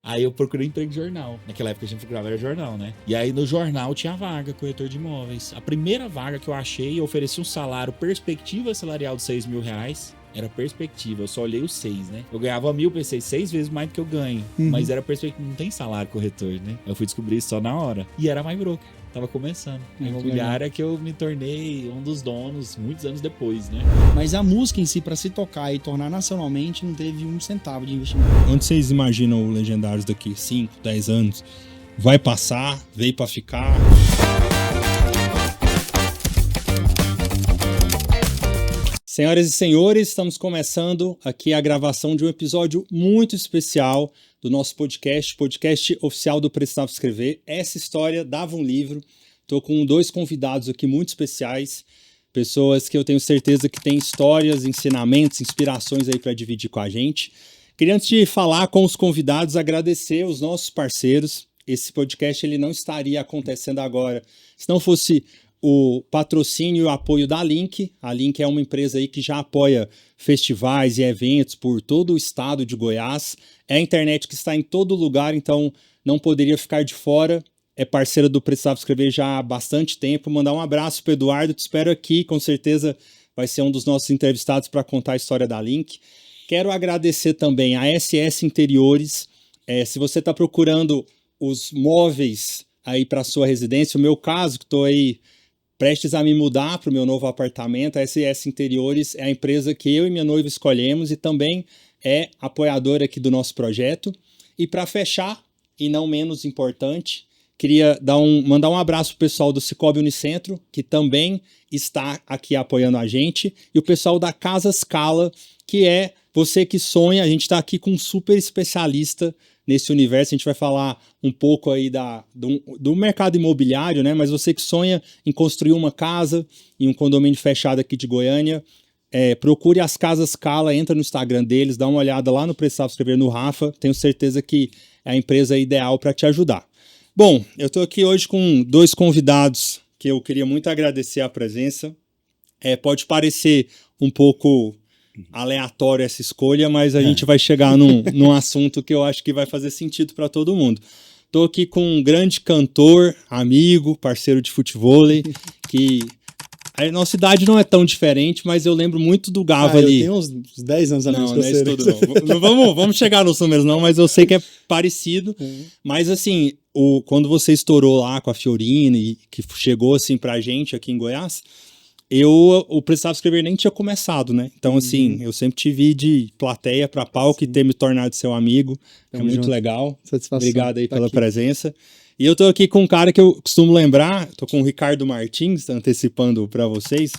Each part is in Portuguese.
Aí eu procurei emprego de jornal. Naquela época a gente procurava era jornal, né? E aí no jornal tinha vaga, corretor de imóveis. A primeira vaga que eu achei, eu ofereci um salário, perspectiva salarial de R$6.000. Era perspectiva, eu só olhei os 6, né? Eu ganhava 1.000, pensei 6 vezes mais do que eu ganho. Mas era perspectiva, não tem salário corretor, né? Eu fui descobrir isso só na hora. E era MyBroker, tava começando. A imobiliária que eu me tornei um dos donos muitos anos depois, né? Mas a música em si, pra se tocar e tornar nacionalmente, não teve um centavo de investimento. Onde vocês imaginam o Legendários daqui 5, 10 anos? Vai passar? Veio pra ficar? Senhoras e senhores, estamos começando aqui a gravação de um episódio muito especial do nosso podcast oficial do Precisava Escrever. Essa história dava um livro. Estou com 2 convidados aqui muito especiais, pessoas que eu tenho certeza que têm histórias, ensinamentos, inspirações aí para dividir com a gente. Queria, antes de falar com os convidados, agradecer os nossos parceiros. Esse podcast ele não estaria acontecendo agora se não fosse o patrocínio e o apoio da Link. A Link é uma empresa aí que já apoia festivais e eventos por todo o estado de Goiás. É a internet que está em todo lugar, então não poderia ficar de fora. É parceira do Precisava Escrever já há bastante tempo. Mandar um abraço para o Eduardo, te espero aqui, com certeza vai ser um dos nossos entrevistados para contar a história da Link. Quero agradecer também a SS Interiores. Se você está procurando os móveis aí para sua residência, o meu caso, que estou aí prestes a me mudar para o meu novo apartamento, a SS Interiores é a empresa que eu e minha noiva escolhemos e também é apoiadora aqui do nosso projeto. E para fechar, e não menos importante, queria mandar um abraço pro pessoal do Cicobi Unicentro, que também está aqui apoiando a gente, e o pessoal da Casa Scala, que é você que sonha. A gente está aqui com um super especialista nesse universo. A gente vai falar um pouco aí do mercado imobiliário, né? Mas você que sonha em construir uma casa em um condomínio fechado aqui de Goiânia, procure as Casas Scala, entra no Instagram deles, dá uma olhada lá no Precisava Escrever no Rafa. Tenho certeza que é a empresa ideal para te ajudar. Bom, eu estou aqui hoje com 2 convidados que eu queria muito agradecer a presença. Pode parecer um pouco aleatório essa escolha, mas a gente vai chegar num assunto que eu acho que vai fazer sentido para todo mundo. Estou aqui com um grande cantor, amigo, parceiro de futevôlei, que a nossa idade não é tão diferente, mas eu lembro muito do Gava ali. Eu tenho uns 10 anos a menos que você. Não é isso tudo, não. Vamos chegar nos números não, mas eu sei que é parecido. Mas assim, quando você estourou lá com a Fiorina e que chegou assim pra gente aqui em Goiás, o Precisava Escrever nem tinha começado, né? Então assim, eu sempre te vi de plateia pra palco e ter me tornado seu amigo. É muito legal. Satisfação. Obrigado aí pela presença. E eu tô aqui com um cara que eu costumo lembrar, tô com o Ricardo Martins, antecipando para vocês.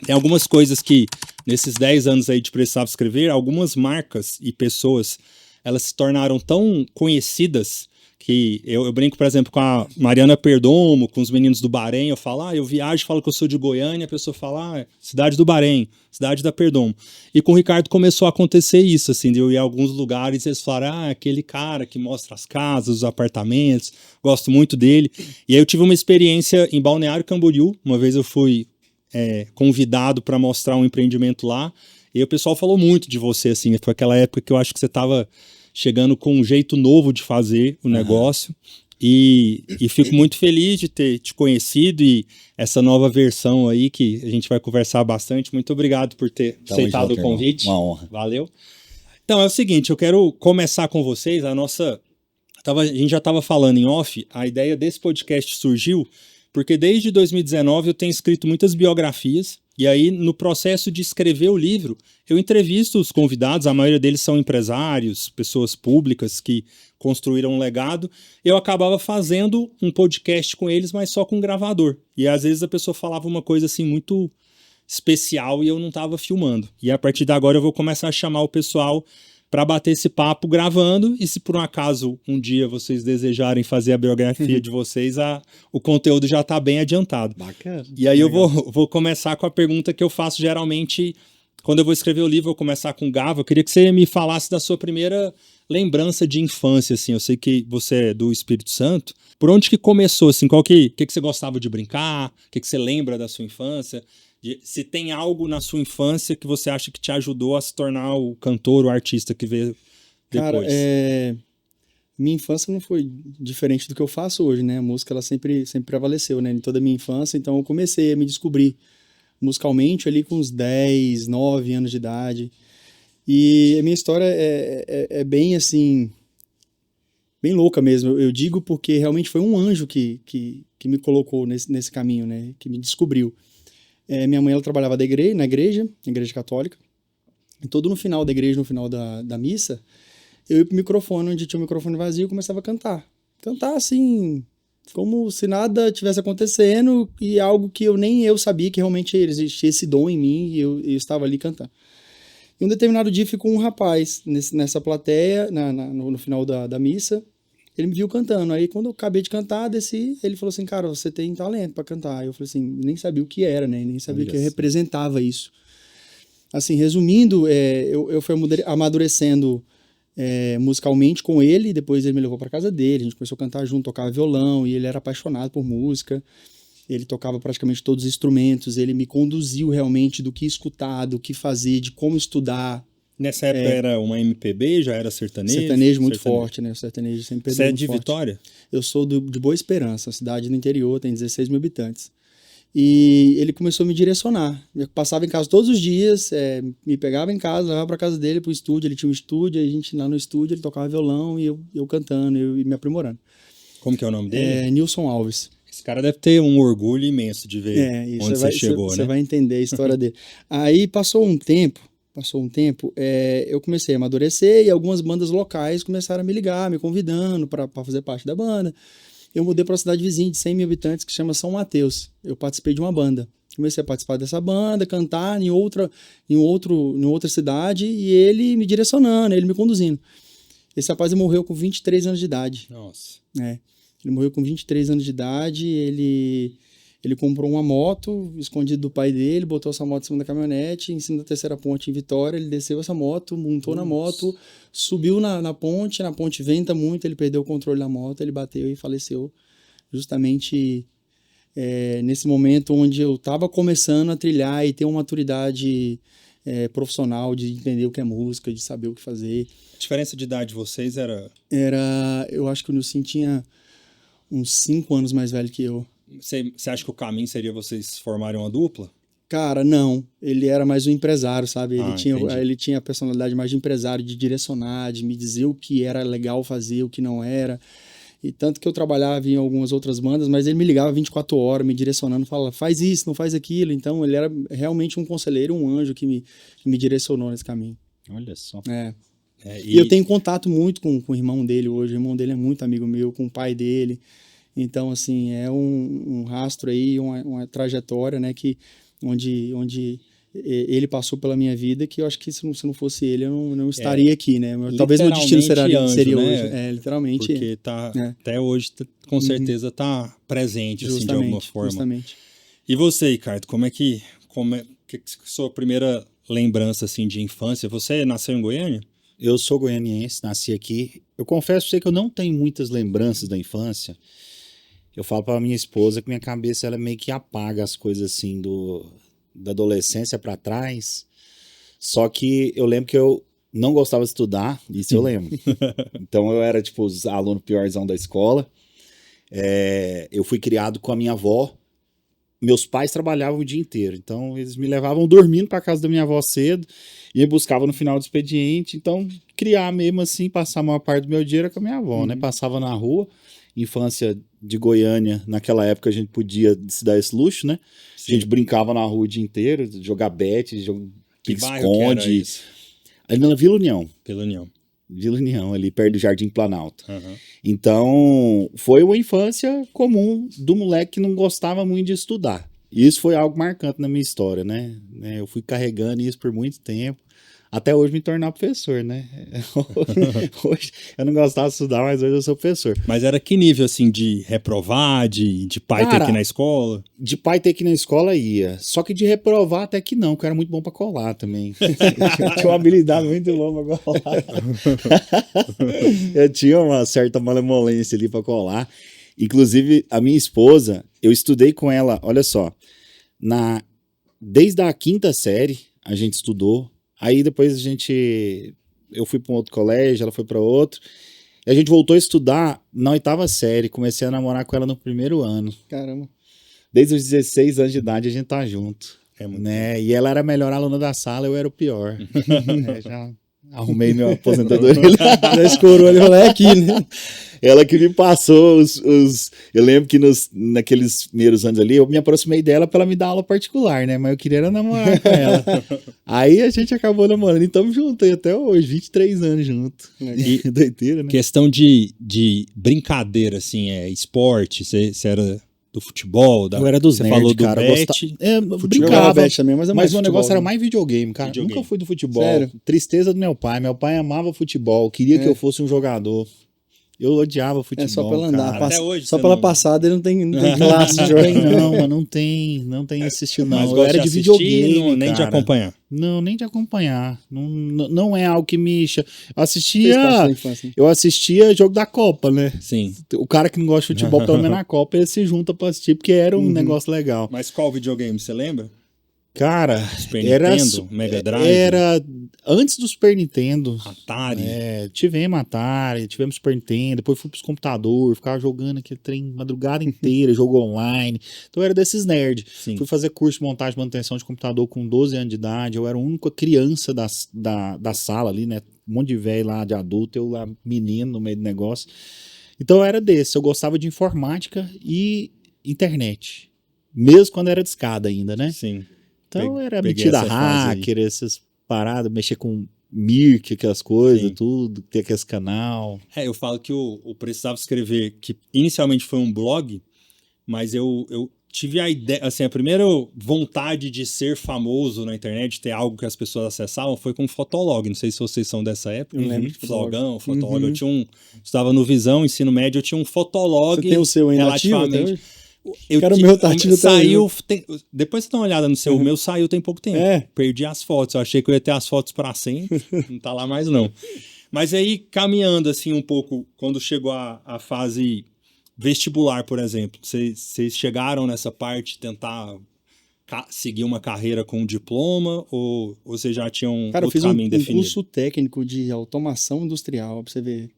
Tem algumas coisas que, nesses 10 anos aí de Precisava Escrever, algumas marcas e pessoas, elas se tornaram tão conhecidas que eu brinco, por exemplo, com a Mariana Perdomo, com os meninos do Bahrein. Eu falo, eu viajo, falo que eu sou de Goiânia, a pessoa fala, cidade do Bahrein, cidade da Perdomo. E com o Ricardo começou a acontecer isso, assim, de eu ir a alguns lugares e eles falaram, aquele cara que mostra as casas, os apartamentos, gosto muito dele. E aí eu tive uma experiência em Balneário Camboriú. Uma vez eu fui convidado para mostrar um empreendimento lá, e o pessoal falou muito de você, assim. Foi aquela época que eu acho que você estava chegando com um jeito novo de fazer o negócio. E fico muito feliz de ter te conhecido e essa nova versão aí que a gente vai conversar bastante. Muito obrigado por ter aceitado o convite. Uma honra. Valeu. Então é o seguinte, eu quero começar com vocês. A gente já estava falando em off, a ideia desse podcast surgiu porque desde 2019 eu tenho escrito muitas biografias. E aí, no processo de escrever o livro, eu entrevisto os convidados, a maioria deles são empresários, pessoas públicas que construíram um legado. Eu acabava fazendo um podcast com eles, mas só com um gravador. E às vezes a pessoa falava uma coisa assim muito especial e eu não estava filmando. E a partir de agora eu vou começar a chamar o pessoal para bater esse papo gravando, e se por um acaso um dia vocês desejarem fazer a biografia de vocês, o conteúdo já está bem adiantado. Bacana. E aí eu vou começar com a pergunta que eu faço geralmente quando eu vou escrever o livro. Eu vou começar com o Gava. Eu queria que você me falasse da sua primeira lembrança de infância, assim. Eu sei que você é do Espírito Santo. Por onde que começou, assim? Que você gostava de brincar? O que você lembra da sua infância? Se tem algo na sua infância que você acha que te ajudou a se tornar o cantor, o artista que veio depois. Cara, Minha infância não foi diferente do que eu faço hoje, né? A música, ela sempre prevaleceu, né? Em toda a minha infância, então eu comecei a me descobrir musicalmente ali com uns 10, 9 anos de idade. E a minha história é bem assim, bem louca mesmo. Eu digo porque realmente foi um anjo que me colocou nesse caminho, né? Que me descobriu. Minha mãe, ela trabalhava na igreja católica. E todo no final da igreja, no final da missa, eu ia pro microfone, onde tinha um microfone vazio, e começava a cantar. Cantar assim, como se nada tivesse acontecendo e algo que nem eu sabia que realmente existia esse dom em mim e eu estava ali cantando. E um determinado dia ficou um rapaz nessa plateia, no final da missa. Ele me viu cantando. Aí, quando eu acabei de cantar, desci, ele falou assim, cara, você tem talento pra cantar. Eu falei assim, nem sabia o que era, né? Nem sabia o que representava isso. Assim, resumindo, eu fui amadurecendo musicalmente com ele, depois ele me levou pra casa dele, a gente começou a cantar junto, tocava violão, e ele era apaixonado por música. Ele tocava praticamente todos os instrumentos, ele me conduziu realmente do que escutar, do que fazer, de como estudar. Nessa época era uma MPB, já era sertanejo? Sertanejo muito forte, né? O sertanejo sempre Você é de Vitória? Eu sou de Boa Esperança, uma cidade no interior, tem 16 mil habitantes. E ele começou a me direcionar. Eu passava em casa todos os dias, me pegava em casa, levava para casa dele, pro estúdio. Ele tinha um estúdio, a gente lá no estúdio, ele tocava violão e eu cantando, e me aprimorando. Como que é o nome dele? Nilson Alves. Esse cara deve ter um orgulho imenso de ver onde você chegou, né? Você vai entender a história dele. Aí passou um tempo, eu comecei a amadurecer e algumas bandas locais começaram a me ligar, me convidando para fazer parte da banda. Eu mudei para uma cidade vizinha de 100 mil habitantes que chama São Mateus. Eu participei de uma banda. Comecei a participar dessa banda, cantar em outra cidade e ele me direcionando, ele me conduzindo. Esse rapaz morreu com 23 anos de idade. Nossa. Ele morreu com 23 anos de idade, ele comprou uma moto escondido do pai dele, botou essa moto em cima da caminhonete, em cima da terceira ponte em Vitória, ele desceu essa moto, montou na moto, subiu na ponte venta muito, ele perdeu o controle da moto, ele bateu e faleceu justamente nesse momento onde eu estava começando a trilhar e ter uma maturidade profissional de entender o que é música, de saber o que fazer. A diferença de idade de vocês era... Eu acho que o Nilson tinha uns 5 anos mais velho que eu. Você acha que o caminho seria vocês formarem uma dupla? Cara, não. Ele era mais um empresário, sabe? Entendi. Ele tinha a personalidade mais de empresário, de direcionar, de me dizer o que era legal fazer, o que não era. E tanto que eu trabalhava em algumas outras bandas, mas ele me ligava 24 horas, me direcionando, falava, faz isso, não faz aquilo. Então, ele era realmente um conselheiro, um anjo que me direcionou nesse caminho. Olha só. E eu tenho contato muito com o irmão dele hoje. O irmão dele é muito amigo meu, com o pai dele. Então, assim, é um rastro aí, uma trajetória, né, onde ele passou pela minha vida, que eu acho que se não fosse ele, eu não estaria aqui, né? Talvez meu destino seria né? hoje. Literalmente. Porque até hoje, com certeza, tá presente, assim, de alguma forma. Justamente. E você, Ricardo, como é que sua primeira lembrança, assim, de infância? Você nasceu em Goiânia? Eu sou goianiense, nasci aqui. Eu confesso pra você que eu não tenho muitas lembranças da infância. Eu falo pra minha esposa que minha cabeça ela meio que apaga as coisas assim da adolescência pra trás. Só que eu lembro que eu não gostava de estudar, isso eu lembro. Então eu era tipo os aluno piorzão da escola. Eu fui criado com a minha avó. Meus pais trabalhavam o dia inteiro, então eles me levavam dormindo pra casa da minha avó cedo e me buscavam no final do expediente. Então criar mesmo assim, passar a maior parte do meu dia era com a minha avó, né? Passava na rua. Infância de Goiânia, naquela época a gente podia se dar esse luxo, né? Sim. A gente brincava na rua o dia inteiro, jogar bete, pique-esconde. Ali na Vila União. Vila União, ali perto do Jardim Planalto. Uhum. Então, foi uma infância comum do moleque que não gostava muito de estudar. E isso foi algo marcante na minha história, né? Eu fui carregando isso por muito tempo. Até hoje me tornar professor, né? Hoje eu não gostava de estudar, mas hoje eu sou professor. Mas era que nível, assim, de reprovar, de pai ter que ir na escola? De pai ter que ir na escola ia. Só que de reprovar até que não, porque eu era muito bom pra colar também. Eu tinha uma habilidade muito boa pra colar. Eu tinha uma certa malemolência ali pra colar. Inclusive, a minha esposa, eu estudei com ela, olha só, desde a 5ª série a gente estudou. Aí depois eu fui para um outro colégio, ela foi para outro. E a gente voltou a estudar na 8ª série. Comecei a namorar com ela no primeiro ano. Caramba. Desde os 16 anos de idade a gente tá junto. É muito Né? E ela era a melhor aluna da sala, eu era o pior. Já arrumei minha aposentadoria. Já escorou ali, falei, é aqui, né? Ela que me passou Eu lembro que naqueles primeiros anos ali, eu me aproximei dela pra ela me dar aula particular, né? Mas eu queria era namorar com ela. Aí a gente acabou namorando e estamos juntos aí até hoje, 23 anos juntos. E doideira, né? questão de brincadeira, assim, esporte, você era do futebol, Eu era dos você nerd, falou do cara. bet, Jogava Brincava. bet também, mas é mais Mas o futebol, negócio era né? mais videogame, cara. Videogame. Nunca fui do futebol. Sério? Tristeza do meu pai. Meu pai amava futebol, queria que É. eu fosse um jogador. Eu odiava futebol. É só pra ela andar. cara. Até hoje Só você pela não- passada ele não tem classe de Não jogar. tem, não, mas não tem esse estilo, não. Mas Eu gosta era de assistir, videogame, não, nem de cara. acompanhar. Não, nem de acompanhar. Não é algo que me... Fez parte Assistia... da infância. Eu assistia jogo da Copa, né? Sim. O cara que não gosta de futebol, pelo menos na Copa, ele se junta pra assistir, porque era um negócio legal. Mas qual videogame, você lembra? Cara, Super era... Nintendo, Mega Drive, Era antes do Super Nintendo. Atari. Tivemos Atari, tivemos Super Nintendo, depois fui pros computadores, ficava jogando aquele trem madrugada inteira, jogo online. Então eu era desses nerds. Sim. Fui fazer curso de montagem e manutenção de computador com 12 anos de idade. Eu era a única criança da sala ali, né? Um monte de velho lá, de adulto, eu lá, menino no meio do negócio. Então eu era desse. Eu gostava de informática e internet. Mesmo quando era de escada ainda, né? Sim. Então era Peguei metida essa fase aí. hacker, essas paradas, mexer com Mirk, aquelas coisas, Sim. tudo, ter aqueles canal. Eu falo que o Precisava Escrever, que inicialmente foi um blog, mas eu tive a ideia, assim, a primeira vontade de ser famoso na internet, ter algo que as pessoas acessavam, foi com Fotolog. Não sei se vocês são dessa época. Eu lembro de Fotolog. Fotolog. Eu tinha estudava no Visão, ensino médio, eu tinha um Fotolog. Você tem o seu ainda ativo até relativamente. hoje? Cara, o meu tá ativo até saiu, hoje. depois você dá uma olhada no seu, o meu saiu tem pouco tempo. É. Perdi as fotos, eu achei que eu ia ter as fotos pra sempre, não tá lá mais não. Mas aí, caminhando assim um pouco, quando chegou a fase vestibular, por exemplo, vocês chegaram nessa parte, tentar seguir uma carreira com um diploma, ou vocês já tinham Cara, eu outro fiz um caminho definido? curso técnico de automação industrial, pra você ver.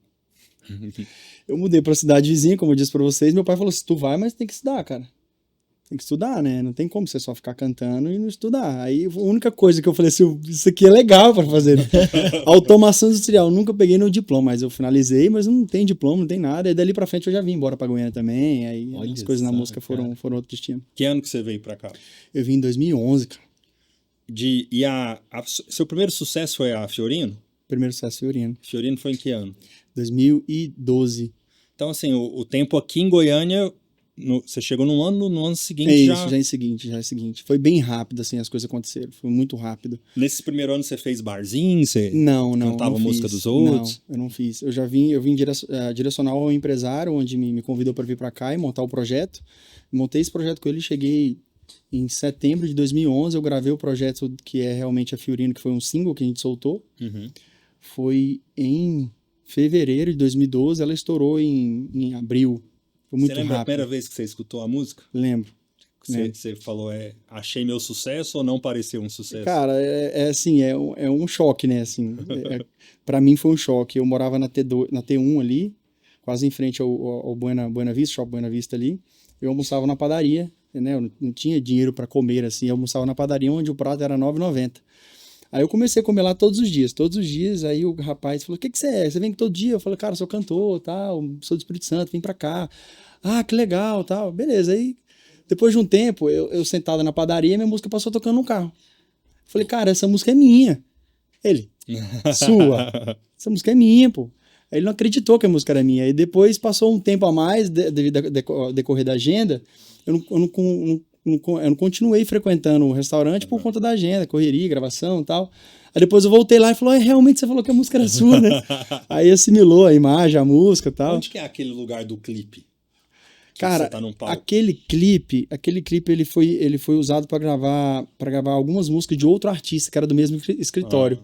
Eu mudei pra cidade vizinha, como eu disse pra vocês. Meu pai falou assim: tu vai, mas tem que estudar, cara. Tem que estudar, né? Não tem como você só ficar cantando e não estudar. Aí a única coisa que eu falei assim: isso aqui é legal pra fazer. Automação industrial. Nunca peguei no diploma, mas eu finalizei, mas não tem diploma, não tem nada. E dali pra frente eu já vim embora pra Goiânia também. Aí Olha as coisas na só, música foram outro destino. Que ano que você veio pra cá? Eu vim em 2011, cara. Seu primeiro sucesso foi a Fiorino? Primeiro sucesso Fiorino. Fiorino foi em que ano? 2012. Então, assim, o tempo aqui em Goiânia, você chegou no ano seguinte É já... isso, já é seguinte. Foi bem rápido, assim, as coisas aconteceram. Foi muito rápido. Nesse primeiro ano você fez barzinho, você Não. cantava não música fiz. dos outros? Não, eu não fiz. Eu vim direcional ao empresário, onde me convidou para vir para cá e montar o projeto. Montei esse projeto com ele, cheguei em setembro de 2011, eu gravei o projeto que é realmente a Fiorino, que foi um single que a gente soltou. Uhum. Foi em fevereiro de 2012, ela estourou em abril. Foi muito Você lembra a rápido. primeira vez que você escutou a música? Lembro. Você falou, achei meu sucesso ou não pareceu um sucesso? Cara, assim, é um choque, né, assim, pra mim foi um choque. Eu morava na T1 ali, quase em frente ao Buena Vista, Shopping Buena Vista ali. Eu almoçava na padaria, né, eu não tinha dinheiro pra comer, assim, eu almoçava na padaria onde o prato era R$ 9,90. Aí eu comecei a comer lá todos os dias, aí o rapaz falou: o que você é? Você vem aqui todo dia? Eu falei: cara, eu sou cantor, tal, sou do Espírito Santo, vim pra cá. Ah, que legal, tal, beleza. Aí, depois de um tempo, eu sentado na padaria, minha música passou tocando no carro. Eu falei: cara, essa música é minha. Ele: sua? Essa música é minha, pô. Aí ele não acreditou que a música era minha. Aí depois passou um tempo a mais, devido ao decorrer da agenda, eu não continuei frequentando o restaurante por conta da agenda, correria, gravação e tal. Aí depois eu voltei lá e falou: realmente você falou que a música era sua, né? Aí assimilou a imagem, a música e tal. Onde que é aquele lugar do clipe? Cara, você tá num palco? aquele clipe ele foi usado para gravar algumas músicas de outro artista, que era do mesmo escritório.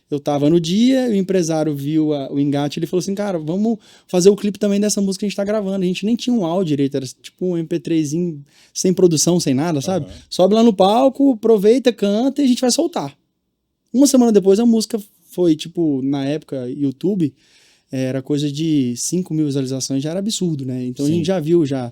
Eu tava no dia, o empresário viu o engate, ele falou assim: cara, vamos fazer o clipe também dessa música que a gente tá gravando. A gente nem tinha um áudio direito, era tipo um MP3zinho, sem produção, sem nada, sabe? Sobe lá no palco, aproveita, canta e a gente vai soltar. Uma semana depois a música foi, tipo, na época, YouTube, era coisa de 5 mil visualizações, já era absurdo, né? Então Sim. a gente já viu, já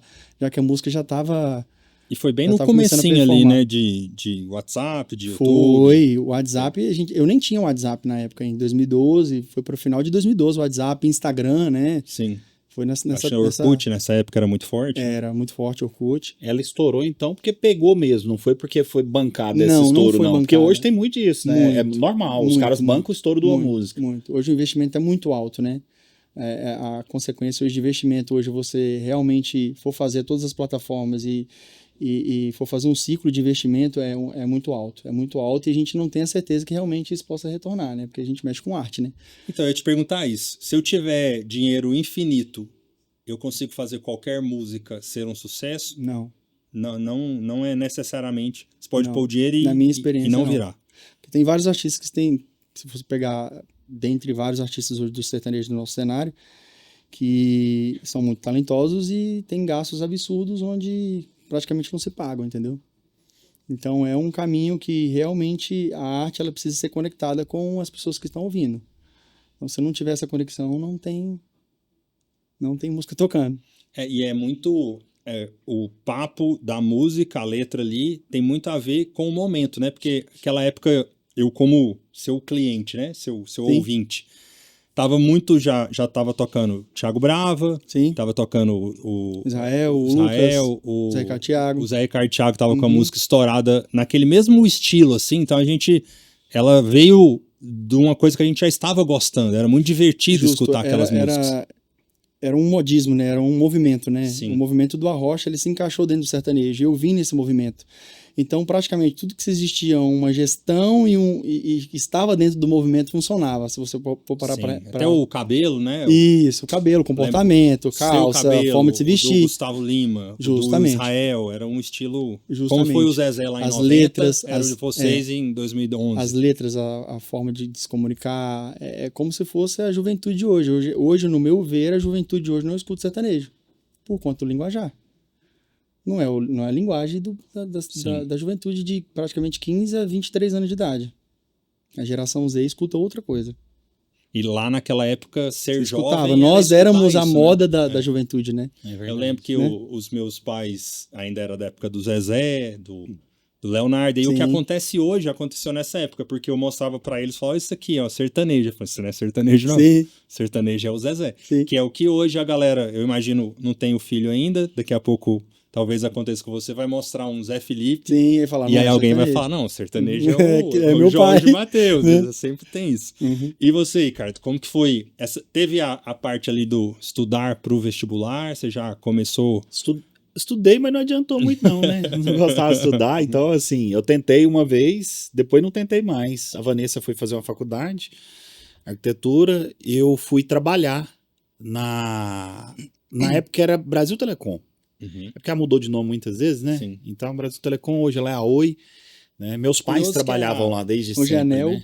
que a música já tava... E foi bem Já no tava começando a comecinho ali, performar. né? De WhatsApp, de YouTube. Foi, o WhatsApp, eu nem tinha WhatsApp na época, em 2012, foi pro final de 2012, o WhatsApp, Instagram, né? Sim. Foi Acho que o Orkut nessa época era muito forte. Era muito forte o Orkut. Ela estourou então porque pegou mesmo, não foi porque foi bancada esse Não estouro, foi não. bancada. Porque hoje tem muito disso, né? É Muito, normal, os muito, caras bancam o estouro de uma música. Muito. Hoje o investimento é muito alto, né? A consequência hoje de investimento, hoje você realmente for fazer todas as plataformas e for fazer um ciclo de investimento é muito alto. É muito alto e a gente não tem a certeza que realmente isso possa retornar, né? Porque a gente mexe com arte, né? Então, eu ia te perguntar isso. Se eu tiver dinheiro infinito, eu consigo fazer qualquer música ser um sucesso? Não. Não é necessariamente. Você pode Não. pôr o dinheiro Na minha experiência, e não não. virar. Porque tem vários artistas que têm, se você pegar dentre vários artistas hoje do sertanejo do nosso cenário, que são muito talentosos e têm gastos absurdos onde praticamente não se pagam, entendeu? Então é um caminho que realmente a arte ela precisa ser conectada com as pessoas que estão ouvindo. Então se não tiver essa conexão, não tem música tocando. E é muito... o papo da música, a letra ali, tem muito a ver com o momento, né? Porque aquela época, eu como seu cliente, né? Seu ouvinte, tava muito, já tava tocando Thiago Brava, Sim. tava tocando o Israel, Lucas, o Zé Ricardo Thiago. O Zé Ricardo Thiago tava com a música estourada naquele mesmo estilo, assim, então ela veio de uma coisa que a gente já estava gostando, era muito divertido escutar aquelas músicas. Era um modismo, né? Era um movimento, né? Sim. O movimento do arrocha, ele se encaixou dentro do sertanejo. E eu vim nesse movimento. Então, praticamente, tudo que existia uma gestão e estava dentro do movimento funcionava. Se você for parar para... Até o cabelo, né? Isso, o cabelo, comportamento, calça, cabelo, forma de se vestir. Do Gustavo Lima, Justamente. do Israel, era um estilo... Justamente. Como foi o Zezé lá em as 90, letras, era de vocês em 2011. As letras, a forma de se comunicar, é como se fosse a juventude de hoje. Hoje, no meu ver, a juventude de hoje não escuta sertanejo, por conta do linguajar. Não é a linguagem da juventude de praticamente 15 a 23 anos de idade. A geração Z escuta outra coisa. E lá naquela época, ser jovem... Nós éramos a isso, moda né? da juventude, né? Eu lembro que os meus pais ainda era da época do Zezé, do Leonardo. E o que acontece hoje, aconteceu nessa época, porque eu mostrava pra eles, falava, isso aqui, ó, sertanejo. Eu falei, isso não é sertanejo, não. Sim. Sertanejo é o Zezé. Sim. Que é o que hoje a galera, eu imagino, não tem o filho ainda, daqui a pouco... Talvez aconteça com você, vai mostrar um Zé Felipe. Sim, falar, e aí alguém vai falar, não, sertanejo é o meu Jorge pai. Mateus, sempre tem isso. E você, Ricardo, como que foi? Teve a parte ali do estudar pro vestibular, você já começou... Estudei, mas não adiantou muito não, né? Não gostava de estudar, então assim, eu tentei uma vez, depois não tentei mais. A Vanessa foi fazer uma faculdade, arquitetura, eu fui trabalhar na época era Brasil Telecom. É porque ela mudou de nome muitas vezes, né? Sim. Então, Brasil Telecom hoje ela é a Oi, né? Meus pais trabalhavam lá desde sempre, Anel. né?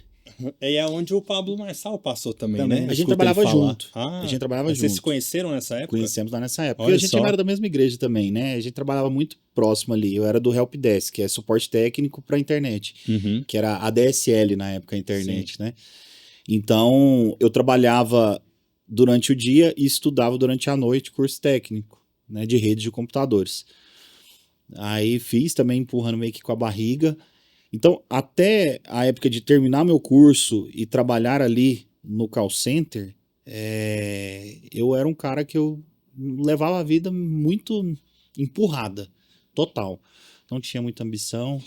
É onde o Pablo Marçal passou também, né? A gente trabalhava junto. Ah, a gente trabalhava junto. Vocês se conheceram nessa época? Conhecemos lá nessa época. Olha E a gente só. era da mesma igreja também, né? A gente trabalhava muito próximo ali. Eu era do Helpdesk, que é suporte técnico para internet, que era a ADSL na época, a internet, né? Então, eu trabalhava durante o dia e estudava durante a noite curso técnico, né, de rede de computadores. Aí fiz também empurrando meio que com a barriga. Então, até a época de terminar meu curso e trabalhar ali no call center, eu era um cara que eu levava a vida muito empurrada, total. Não tinha muita ambição.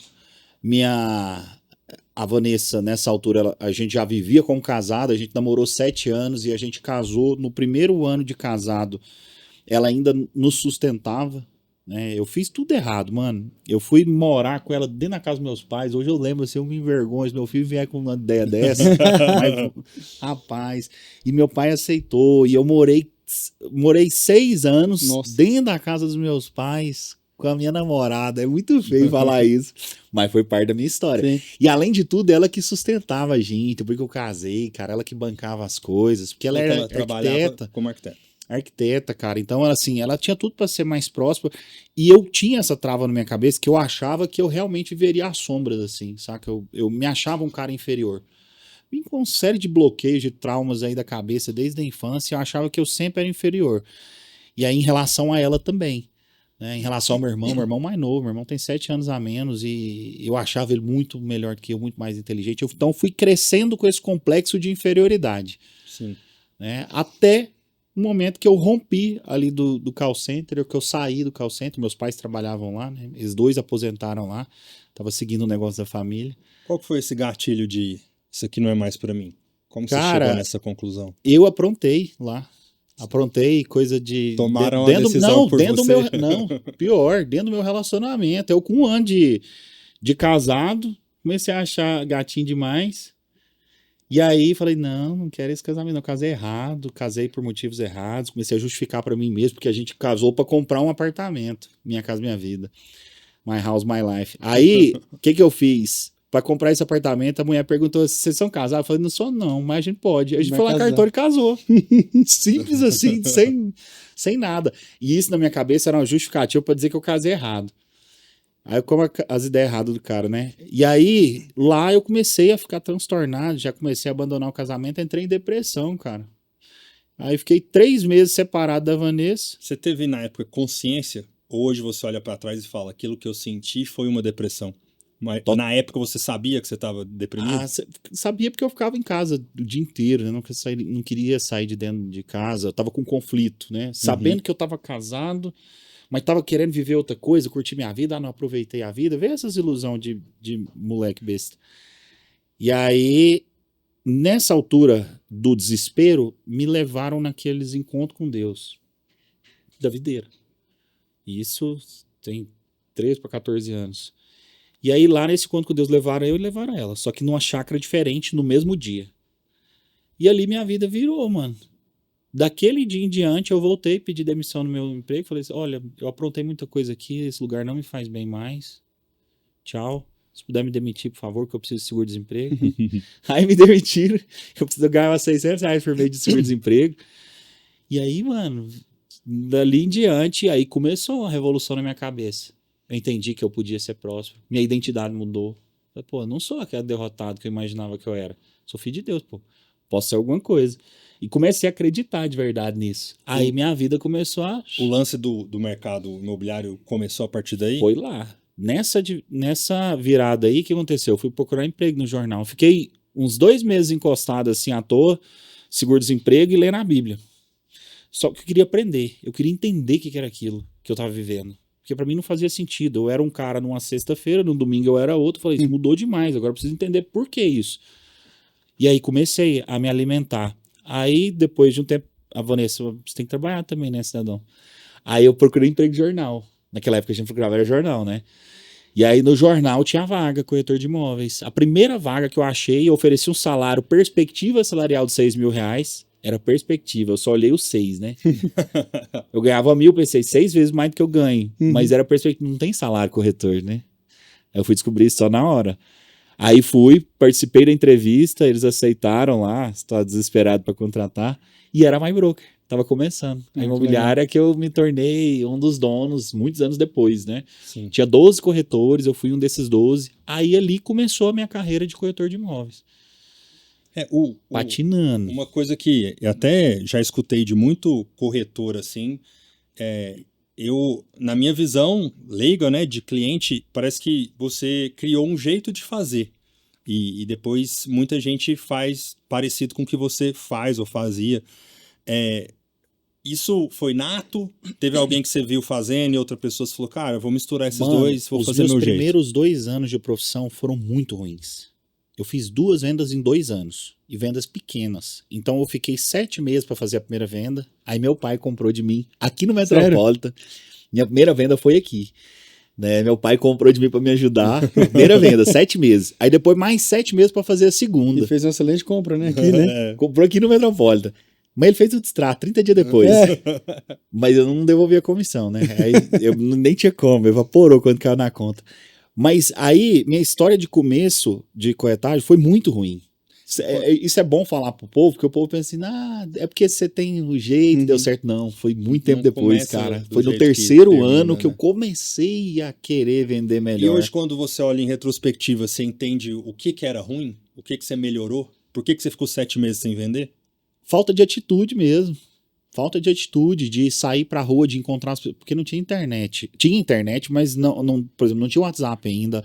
A Vanessa, nessa altura, a gente já vivia como casado, a gente namorou 7 anos e a gente casou no primeiro ano de casado. Ela ainda nos sustentava, né? Eu fiz tudo errado, mano. Eu fui morar com ela dentro da casa dos meus pais. Hoje eu lembro, assim, eu me envergonho se meu filho vier com uma ideia dessa. Mas, rapaz, e meu pai aceitou. E eu morei 6 anos dentro da casa dos meus pais com a minha namorada. É muito feio falar isso, mas foi parte da minha história. Sim. E além de tudo, ela que sustentava a gente, porque eu casei, cara, ela que bancava as coisas, porque ela era arquiteta. Como arquiteta, cara. Então, assim, ela tinha tudo para ser mais próspera. E eu tinha essa trava na minha cabeça que eu achava que eu realmente veria as sombras, assim, saca? Eu me achava um cara inferior. vim com uma série de bloqueios, de traumas aí da cabeça desde a infância. Eu achava que eu sempre era inferior. E aí, em relação a ela também. Né? Em relação ao meu irmão mais novo, meu irmão tem 7 anos a menos e eu achava ele muito melhor do que eu, muito mais inteligente. Então, fui crescendo com esse complexo de inferioridade. Sim. Né? Até o momento que eu rompi ali do call center, que eu saí do call center. Meus pais trabalhavam lá, né? Eles 2 aposentaram lá. Tava seguindo o negócio da família. Qual que foi esse gatilho de isso aqui não é mais pra mim? Como você Cara, chegou nessa conclusão? Eu aprontei lá. Aprontei coisa de... Tomaram a decisão por dentro você? Não, pior, dentro do meu relacionamento. Eu com 1 ano de casado, comecei a achar gatinho demais. E aí falei, não quero esse casamento, não. Casei errado, casei por motivos errados. Comecei a justificar pra mim mesmo, porque a gente casou pra comprar um apartamento. Minha Casa Minha Vida. My House, My Life. Aí, o que eu fiz? Pra comprar esse apartamento, a mulher perguntou se vocês são casados. Eu falei, não sou não, mas a gente pode. A gente foi lá no cartório e casou. Simples assim, sem nada. E isso na minha cabeça era uma justificativa pra dizer que eu casei errado. Aí como as ideias erradas do cara, né? E aí, lá eu comecei a ficar transtornado, já comecei a abandonar o casamento, entrei em depressão, cara. Aí fiquei 3 meses separado da Vanessa. Você teve na época consciência? Hoje você olha pra trás e fala, aquilo que eu senti foi uma depressão. Mas na época você sabia que você estava deprimido? Sabia porque eu ficava em casa o dia inteiro, né? Não queria sair de dentro de casa, eu tava com conflito, né? Sabendo que eu tava casado, mas tava querendo viver outra coisa, curtir minha vida, não aproveitei a vida, veio essas ilusões de moleque besta. E aí, nessa altura do desespero, me levaram naqueles encontros com Deus, da videira. E isso tem 13 para 14 anos. E aí lá nesse encontro com Deus levaram eu e levaram ela, só que numa chácara diferente no mesmo dia. E ali minha vida virou, mano. Daquele dia em diante eu voltei, pedi demissão no meu emprego, falei assim, olha, eu aprontei muita coisa aqui, esse lugar não me faz bem mais. Tchau. Se puder me demitir, por favor, que eu preciso de seguro-desemprego. Aí me demitiram, eu preciso ganhar umas R$600 por mês de seguro-desemprego. E aí, mano, dali em diante, aí começou a revolução na minha cabeça. Eu entendi que eu podia ser próspero. Minha identidade mudou. Eu, pô, não sou aquele derrotado que eu imaginava que eu era. Sou filho de Deus, pô. Posso ser alguma coisa. E comecei a acreditar de verdade nisso. Aí minha vida começou a... O lance do mercado imobiliário começou a partir daí? Foi lá. Nessa virada aí, o que aconteceu? Eu fui procurar emprego no jornal. Fiquei uns 2 meses encostado assim à toa, seguro-desemprego e lendo a Bíblia. Só que eu queria aprender. Eu queria entender o que era aquilo que eu tava vivendo. Porque pra mim não fazia sentido. Eu era um cara numa sexta-feira, no domingo eu era outro. Falei, isso mudou demais, agora eu preciso entender por que isso. E aí comecei a me alimentar. Aí, depois de um tempo, a Vanessa, você tem que trabalhar também, né, cidadão? Aí eu procurei emprego de jornal. Naquela época a gente procurava era jornal, né? E aí no jornal tinha vaga, corretor de imóveis. A primeira vaga que eu achei, eu ofereci um salário, perspectiva salarial de R$6.000. Era perspectiva, eu só olhei os 6, né? Eu ganhava 1.000, pensei, 6 vezes mais do que eu ganho. Mas era perspectiva, não tem salário corretor, né? Aí eu fui descobrir isso só na hora. Aí fui, participei da entrevista, eles aceitaram lá, estava desesperado para contratar, e era My Broker, estava começando. A imobiliária que eu me tornei um dos donos muitos anos depois, né? Sim. Tinha 12 corretores, eu fui um desses 12. Aí ali começou a minha carreira de corretor de imóveis. Patinando. Uma coisa que eu até já escutei de muito corretor assim, na minha visão leiga, né, de cliente, parece que você criou um jeito de fazer e depois muita gente faz parecido com o que você faz ou fazia. Isso foi nato? Teve alguém que você viu fazendo e outra pessoa falou, cara, eu vou misturar esses dois, vou fazer meu jeito. Os meus primeiros 2 anos de profissão foram muito ruins. Eu fiz 2 vendas em 2 anos, e vendas pequenas. Então eu fiquei 7 meses para fazer a primeira venda, aí meu pai comprou de mim, aqui no Metropolitan. Minha primeira venda foi aqui. Né? Meu pai comprou de mim para me ajudar, primeira venda, 7 meses. Aí depois mais 7 meses para fazer a segunda. E fez uma excelente compra, né? Aqui, né? Comprou aqui no Metropolitan. Mas ele fez o distrato 30 dias depois. Mas eu não devolvi a comissão, né? Aí eu nem tinha como, evaporou quando caiu na conta. Mas aí, minha história de começo de corretagem foi muito ruim. Isso é bom falar pro povo, porque o povo pensa assim, é porque você tem o jeito, deu certo. Não, foi muito tempo depois, cara. Foi no terceiro ano que eu comecei a querer vender melhor. E hoje, quando você olha em retrospectiva, você entende o que era ruim? O que você melhorou? Por que você ficou 7 meses sem vender? Falta de atitude mesmo. Falta de atitude, de sair pra rua, de encontrar as pessoas, porque não tinha internet. Tinha internet, mas não, por exemplo, não tinha WhatsApp ainda.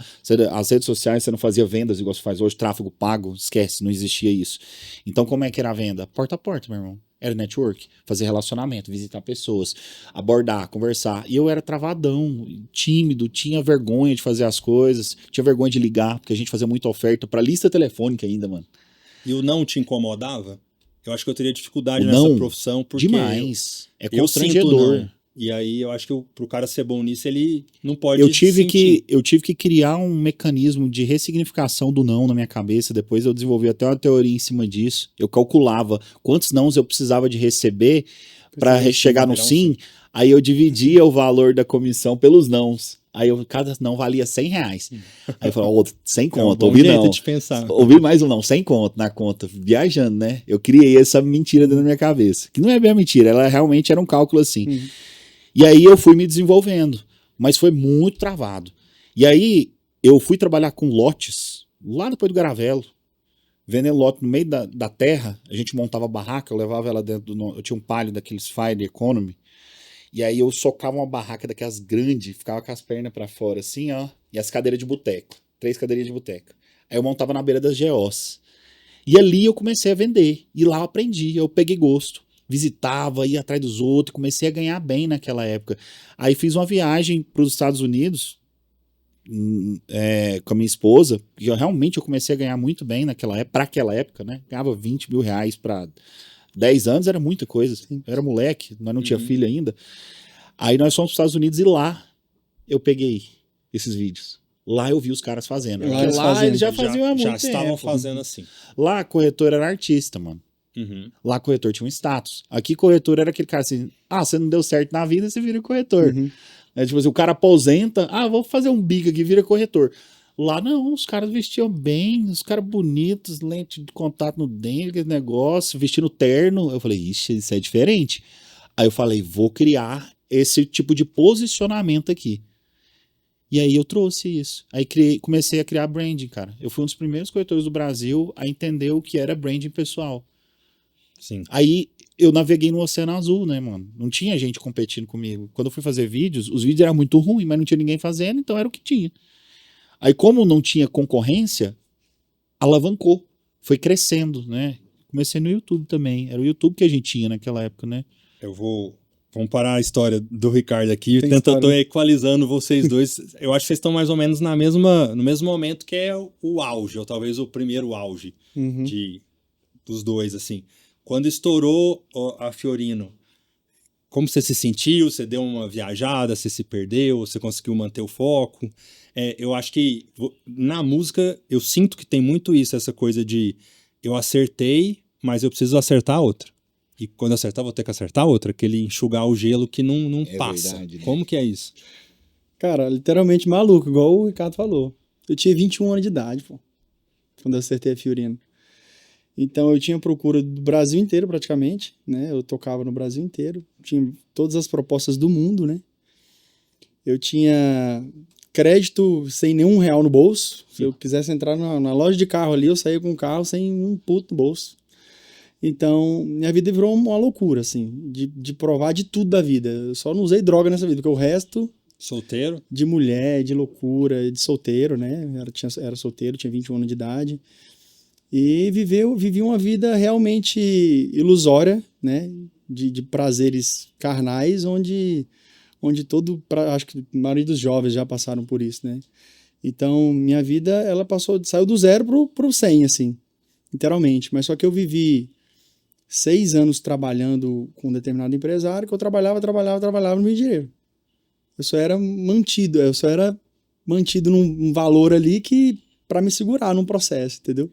As redes sociais, você não fazia vendas igual você faz hoje, tráfego pago, esquece, não existia isso. Então, como é que era a venda? Porta a porta, meu irmão. Era network, fazer relacionamento, visitar pessoas, abordar, conversar. E eu era travadão, tímido, tinha vergonha de fazer as coisas, tinha vergonha de ligar, porque a gente fazia muita oferta pra lista telefônica ainda, mano. E o não te incomodava? Eu acho que eu teria dificuldade O nessa não, profissão, porque demais. É eu sinto constrangedor. não. E aí eu acho que pro cara ser bom nisso, ele não pode Eu tive sentir. que criar um mecanismo de ressignificação do não na minha cabeça. Depois eu desenvolvi até uma teoria em cima disso. Eu calculava quantos nãos eu precisava de receber para chegar no sim. Aí eu dividia o valor da comissão pelos nãos. Aí cada não valia R$100. Aí eu falei, sem conta, ouvi não. De pensar. Ouvi mais um não, sem conta, na conta, viajando, né? Eu criei essa mentira dentro da minha cabeça. Que não é bem a mentira, ela realmente era um cálculo assim. E aí eu fui me desenvolvendo, mas foi muito travado. E aí eu fui trabalhar com lotes, lá depois do Garavelo, vendendo lote no meio da terra. A gente montava barraca, eu levava ela dentro eu tinha um palio daqueles Fire Economy. E aí eu socava uma barraca daquelas grandes, ficava com as pernas pra fora assim, ó, e as cadeiras de boteco, 3 cadeirinhas de boteco. Aí eu montava na beira das GOs. E ali eu comecei a vender, e lá eu aprendi, eu peguei gosto. Visitava, ia atrás dos outros, comecei a ganhar bem naquela época. Aí fiz uma viagem para os Estados Unidos com a minha esposa, e realmente eu comecei a ganhar muito bem naquela época, para aquela época, né? Ganhava R$20 mil para 10 anos, era muita coisa. Eu era moleque, nós não tinha filho ainda. Aí nós fomos para os Estados Unidos e lá eu peguei esses vídeos. Lá eu vi os caras fazendo. Lá eles já faziam há muito tempo. Já estavam fazendo assim. Lá corretor era artista, mano. Lá corretor tinha um status. Aqui corretor era aquele cara assim, você não deu certo na vida, você vira corretor. Tipo assim, o cara aposenta, vou fazer um bico aqui, vira corretor. Lá não, os caras vestiam bem, os caras bonitos, lente de contato no dente, aquele negócio, vestindo terno. Eu falei, ixi, isso é diferente. Aí eu falei, vou criar esse tipo de posicionamento aqui. E aí eu trouxe isso. Aí comecei a criar branding, cara. Eu fui um dos primeiros corretores do Brasil a entender o que era branding pessoal. Sim. Aí eu naveguei no Oceano Azul, né, mano? Não tinha gente competindo comigo. Quando eu fui fazer vídeos, os vídeos eram muito ruins, mas não tinha ninguém fazendo, então era o que tinha. Aí como não tinha concorrência, alavancou. Foi crescendo, né? Comecei no YouTube também. Era o YouTube que a gente tinha naquela época, né? Vamos parar a história do Ricardo aqui. Tô equalizando vocês dois. Eu acho que vocês estão mais ou menos no mesmo momento que é o auge, ou talvez o primeiro auge dos dois, assim. Quando estourou a Fiorino, como você se sentiu? Você deu uma viajada? Você se perdeu? Você conseguiu manter o foco? Eu acho que na música eu sinto que tem muito isso, essa coisa de eu acertei, mas eu preciso acertar outra. E quando eu acertar, vou ter que acertar outra, aquele enxugar o gelo que não passa. Verdade, né? Como que é isso? Cara, literalmente maluco, igual o Ricardo falou. Eu tinha 21 anos de idade, pô, quando eu acertei a Fiorino. Então eu tinha procura do Brasil inteiro praticamente, né? Eu tocava no Brasil inteiro, tinha todas as propostas do mundo, né? Eu tinha crédito sem nenhum real no bolso. Se eu quisesse entrar na loja de carro ali, eu saía com o carro sem um puto no bolso. Então, minha vida virou uma loucura, assim, de provar de tudo da vida. Eu só não usei droga nessa vida, porque o resto... Solteiro? De mulher, de loucura, de solteiro, né? Era solteiro, tinha 21 anos de idade. E vivi uma vida realmente ilusória, né? De prazeres carnais, onde acho que a maioria dos jovens já passaram por isso, né? Então, minha vida, ela saiu do 0 pro 100, assim, literalmente. Mas só que eu vivi 6 anos trabalhando com um determinado empresário, que eu trabalhava no meu dinheiro. Eu só era mantido num valor ali que para me segurar num processo, entendeu?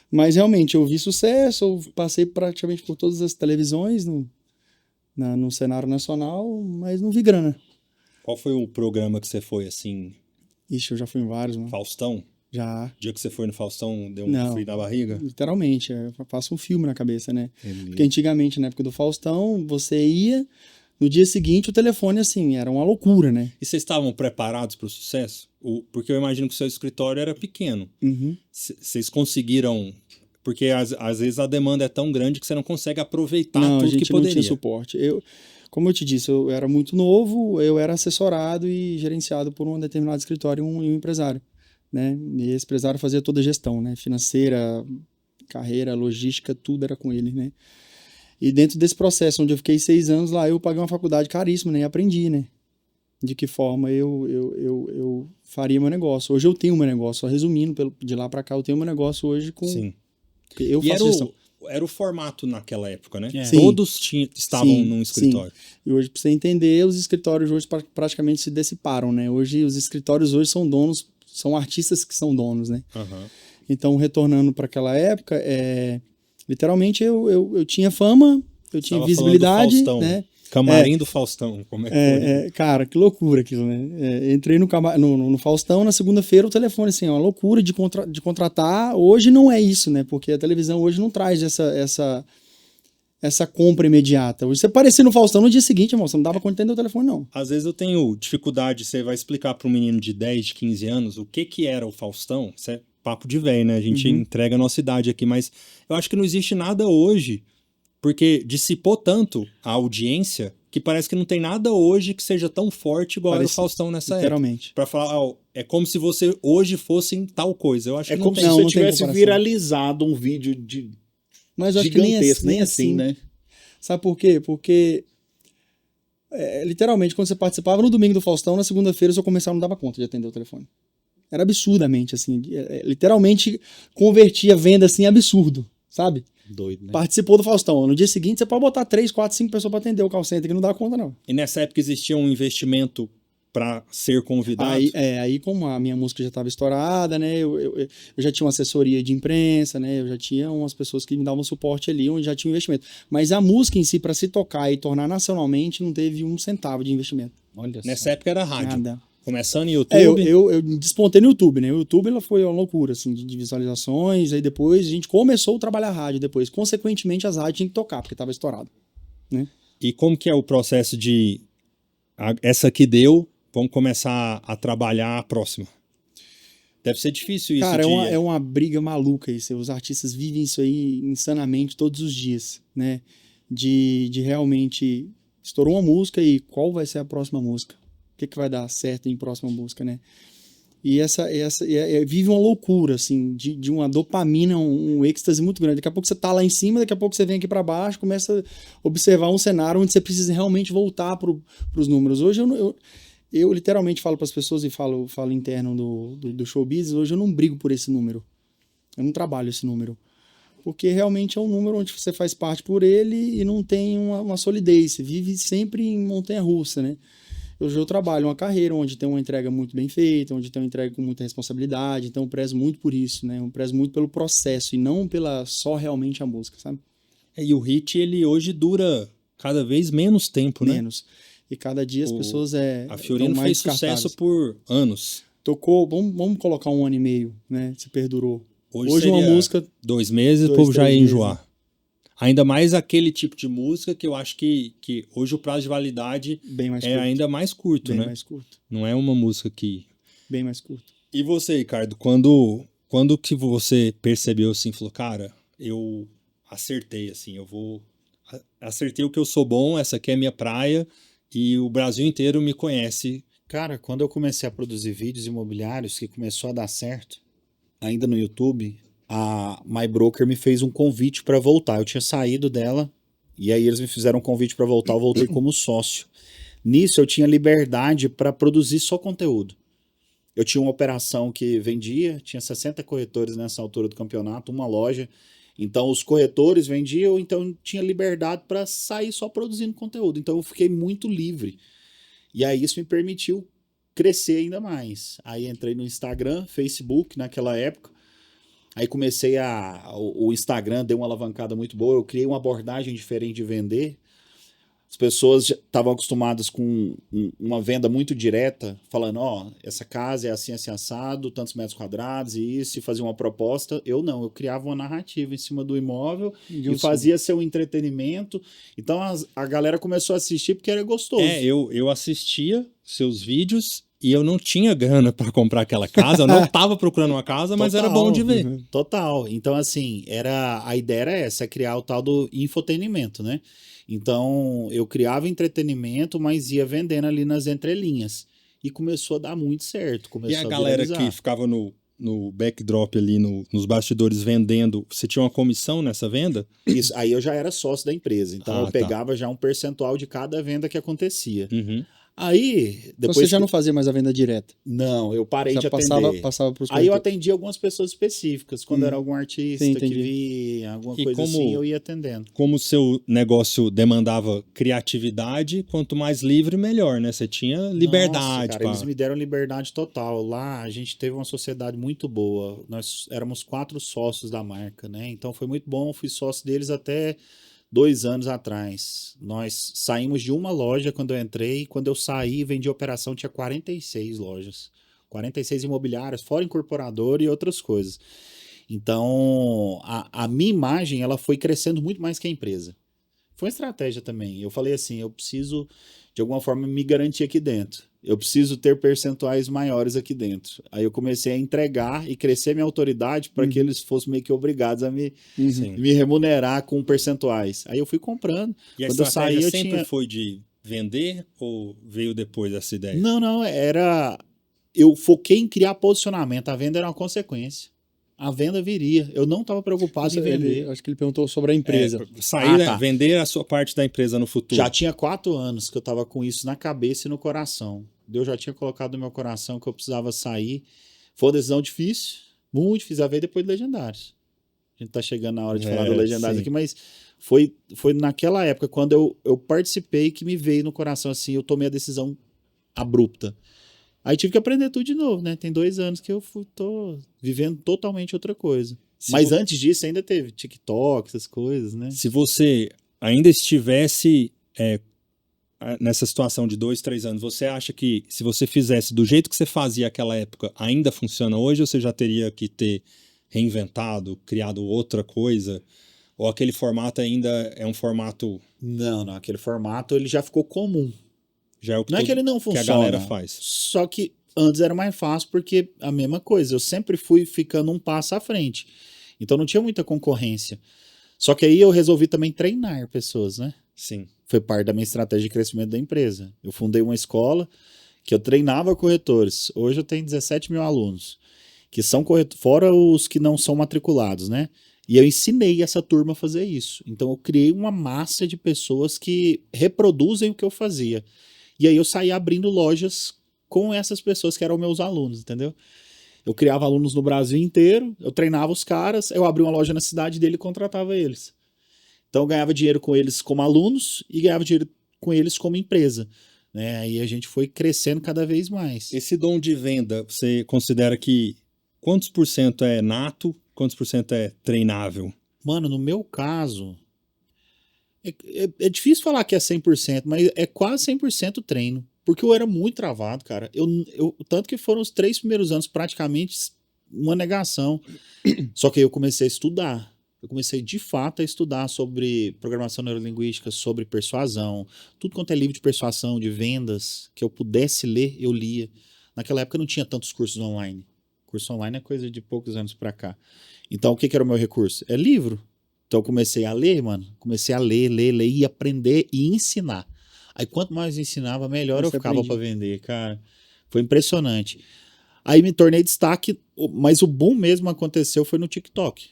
Mas realmente eu vi sucesso, eu passei praticamente por todas as televisões no cenário nacional, mas não vi grana. Qual foi o programa que você foi, assim? Ixi, eu já fui em vários, mano. Faustão? Já. O dia que você foi no Faustão, deu um frio na barriga? Literalmente, eu faço um filme na cabeça, né? Porque antigamente, na época do Faustão, você ia, no dia seguinte o telefone, assim, era uma loucura, né? E vocês estavam preparados para o sucesso? Porque eu imagino que o seu escritório era pequeno. Vocês conseguiram Porque às vezes a demanda é tão grande que você não consegue aproveitar Não, a tudo gente que não poderia. tinha suporte. Como eu te disse, eu era muito novo, eu era assessorado e gerenciado por um determinado escritório e um empresário, né? E esse empresário fazia toda a gestão, né? Financeira, carreira, logística, tudo era com ele, né? E dentro desse processo, onde eu fiquei 6 anos lá, eu paguei uma faculdade caríssima, né? E aprendi, né? De que forma eu faria meu negócio. Hoje eu tenho meu negócio, só resumindo, de lá para cá, eu tenho meu negócio hoje com... Sim. Eu E faço gestão. era o formato naquela época, né? É. Sim. Todos estavam num escritório. Sim. E hoje, para você entender, os escritórios hoje praticamente se dissiparam, né? Hoje, os escritórios hoje são donos, são artistas que são donos, né? Aham. Então, retornando para aquela época, literalmente eu tinha fama, eu tinha Tava visibilidade, falando do Faustão. né? Camarim do Faustão, como é que foi? Cara, que loucura aquilo, né? Entrei no Faustão, na segunda-feira o telefone, assim, é uma loucura de contratar. Hoje não é isso, né? Porque a televisão hoje não traz essa compra imediata. Hoje você aparecer no Faustão no dia seguinte, irmão, você não dava conta de atender o telefone, não. Às vezes eu tenho dificuldade, você vai explicar para um menino de 10, de 15 anos o que era o Faustão, isso é papo de velho, né? A gente entrega a nossa idade aqui, mas eu acho que não existe nada hoje, porque dissipou tanto a audiência que parece que não tem nada hoje que seja tão forte igual era o Faustão nessa literalmente. época. Pra falar, é como se você hoje fosse em tal coisa. Eu acho que como se não você tem tivesse comparação. viralizado um vídeo Mas eu acho que gigantesco, nem nem assim, né? Sabe por quê? Porque, literalmente, quando você participava no domingo do Faustão, na segunda-feira o seu comercial não dava conta de atender o telefone. Era absurdamente, assim, literalmente convertia venda, assim, absurdo, sabe? Doido, né? Participou do Faustão. No dia seguinte, você pode botar 3, 4, 5 pessoas para atender o call center, que não dá conta, não. E nessa época existia um investimento para ser convidado? Aí como a minha música já estava estourada, né? Eu já tinha uma assessoria de imprensa, né? Eu já tinha umas pessoas que me davam suporte ali, onde já tinha um investimento. Mas a música em si, para se tocar e tornar nacionalmente, não teve um centavo de investimento. Olha só. Nessa época era rádio. Nada. Começando no YouTube. Eu despontei no YouTube, né? O YouTube ela foi uma loucura, assim, de visualizações. Aí depois a gente começou a trabalhar rádio depois. Consequentemente, as rádios tinham que tocar, porque estava estourado, né? E como que é o processo de... Essa que deu, vamos começar a trabalhar a próxima? Deve ser difícil isso. Cara, é uma briga maluca isso. Os artistas vivem isso aí insanamente todos os dias, né? De realmente... Estourou uma música e qual vai ser a próxima música? O que vai dar certo em próxima música, né? E vive uma loucura, assim, de uma dopamina, um êxtase muito grande. Daqui a pouco você tá lá em cima, daqui a pouco você vem aqui para baixo, começa a observar um cenário onde você precisa realmente voltar pros números. Hoje eu literalmente falo para as pessoas e falo interno do showbiz, hoje eu não brigo por esse número. Eu não trabalho esse número. Porque realmente é um número onde você faz parte por ele e não tem uma solidez. Você vive sempre em montanha-russa, né? Hoje eu trabalho uma carreira onde tem uma entrega muito bem feita, onde tem uma entrega com muita responsabilidade, então eu prezo muito por isso, né? Eu prezo muito pelo processo e não pela só realmente a música, sabe? E o hit, ele hoje dura cada vez menos tempo, né? Menos. E cada dia as pessoas A Fiorino fez sucesso por anos. Tocou, vamos colocar 1 ano e meio, né? Se perdurou. Hoje uma música... 2 meses, o povo já ia enjoar. Ainda mais aquele tipo de música que eu acho que hoje o prazo de validade ainda mais curto, né? Bem mais curto. Não é uma música que... Bem mais curto. E você, Ricardo, quando que você percebeu assim, falou, cara, eu acertei, assim, acertei o que eu sou bom, essa aqui é a minha praia e o Brasil inteiro me conhece. Cara, quando eu comecei a produzir vídeos imobiliários, que começou a dar certo, ainda no YouTube, a My Broker me fez um convite para voltar. Eu tinha saído dela e aí eles me fizeram um convite para voltar. Eu voltei como sócio. Nisso eu tinha liberdade para produzir só conteúdo. Eu tinha uma operação que vendia, tinha 60 corretores nessa altura do campeonato, uma loja. Então os corretores vendiam, então eu tinha liberdade para sair só produzindo conteúdo. Então eu fiquei muito livre. E aí isso me permitiu crescer ainda mais. Aí entrei no Instagram, Facebook naquela época. Aí comecei o Instagram deu uma alavancada muito boa, eu criei uma abordagem diferente de vender. As pessoas estavam acostumadas com uma venda muito direta, falando, essa casa é assim, assim, assado, tantos metros quadrados e isso, e fazia uma proposta. Eu não, eu criava uma narrativa em cima do imóvel e fazia seu entretenimento. Então a galera começou a assistir porque era gostoso. Eu assistia seus vídeos e eu não tinha grana para comprar aquela casa, eu não tava procurando uma casa, mas era bom de ver. Total. Então, assim, a ideia era essa, é criar o tal do infotenimento, né? Então, eu criava entretenimento, mas ia vendendo ali nas entrelinhas. E começou a dar muito certo, E a começou a galera viralizar. que ficava no backdrop ali, nos bastidores vendendo, você tinha uma comissão nessa venda? Isso, aí eu já era sócio da empresa, então eu Tá. pegava já um percentual de cada venda que acontecia. Uhum. Aí, Então depois você já não fazia mais a venda direta? Não, eu parei Já de atender. passava para os Aí eu corretores. atendia algumas pessoas específicas, quando era algum artista Sim, que entendi. via, alguma E coisa como- assim, eu ia atendendo. Como o seu negócio demandava criatividade, quanto mais livre, melhor, né? Você tinha Nossa, liberdade. cara, eles me deram liberdade total. Lá a gente teve uma sociedade muito boa. Nós éramos 4 sócios da marca, né? Então foi muito bom. Fui sócio deles até 2 anos atrás. Nós saímos de uma loja quando eu entrei. Quando eu saí, vendi operação, tinha 46 lojas. 46 imobiliárias, fora incorporador e outras coisas. Então, a minha imagem, ela foi crescendo muito mais que a empresa. Foi uma estratégia também. Eu falei assim, eu preciso, de alguma forma, me garantir aqui dentro. Eu preciso ter percentuais maiores aqui dentro. Aí eu comecei a entregar e crescer minha autoridade para que eles fossem meio que obrigados a Sim. me remunerar com percentuais. Aí eu fui comprando. E a Quando eu estratégia saí, eu sempre tinha... foi de vender ou veio depois dessa ideia? Não, era... Eu foquei em criar posicionamento. A venda era uma consequência. A venda viria. Eu não estava preocupado em vender. Acho que ele perguntou sobre a empresa. Sair, tá. vender a sua parte da empresa no futuro. Já tinha 4 anos que eu estava com isso na cabeça e no coração. Deus já tinha colocado no meu coração que eu precisava sair. Foi uma decisão difícil, muito difícil. A ver depois do Legendários. A gente tá chegando na hora de falar do Legendários sim. aqui, mas foi naquela época, quando eu participei, que me veio no coração assim, eu tomei a decisão abrupta. Aí tive que aprender tudo de novo, né? Tem 2 anos que eu tô vivendo totalmente outra coisa. Mas antes disso ainda teve TikTok, essas coisas, né? Se você ainda estivesse nessa situação de 2, 3 anos, você acha que se você fizesse do jeito que você fazia naquela época, ainda funciona hoje ou você já teria que ter reinventado, criado outra coisa? Ou aquele formato ainda é um formato... Não, aquele formato ele já ficou comum. Já é o que Não é que ele não que funciona. a galera faz. Só que antes era mais fácil porque a mesma coisa. Eu sempre fui ficando um passo à frente. Então não tinha muita concorrência. Só que aí eu resolvi também treinar pessoas, né? Sim. Foi parte da minha estratégia de crescimento da empresa. Eu fundei uma escola que eu treinava corretores. Hoje eu tenho 17 mil alunos, que são corretores, fora os que não são matriculados, né? E eu ensinei essa turma a fazer isso. Então eu criei uma massa de pessoas que reproduzem o que eu fazia. E aí eu saí abrindo lojas com essas pessoas que eram meus alunos, entendeu? Eu criava alunos no Brasil inteiro, eu treinava os caras, eu abria uma loja na cidade dele e contratava eles. Então eu ganhava dinheiro com eles como alunos e ganhava dinheiro com eles como empresa. Né? Aí a gente foi crescendo cada vez mais. Esse dom de venda, você considera que quantos por cento é nato, quantos por cento é treinável? Mano, no meu caso, é difícil falar que é 100%, mas é quase 100% treino. Porque eu era muito travado, cara. Tanto que foram os 3 primeiros anos praticamente uma negação. Só que aí eu comecei a estudar. Eu comecei de fato a estudar sobre programação neurolinguística, sobre persuasão, tudo quanto é livro de persuasão, de vendas, que eu pudesse ler, eu lia. Naquela época não tinha tantos cursos online. Curso online é coisa de poucos anos pra cá. Então o que era o meu recurso? É livro. Então eu comecei a ler, mano. Comecei a ler e aprender e ensinar. Aí quanto mais eu ensinava, melhor eu ficava para vender, cara. Foi impressionante. Aí me tornei destaque, mas o boom mesmo aconteceu foi no TikTok.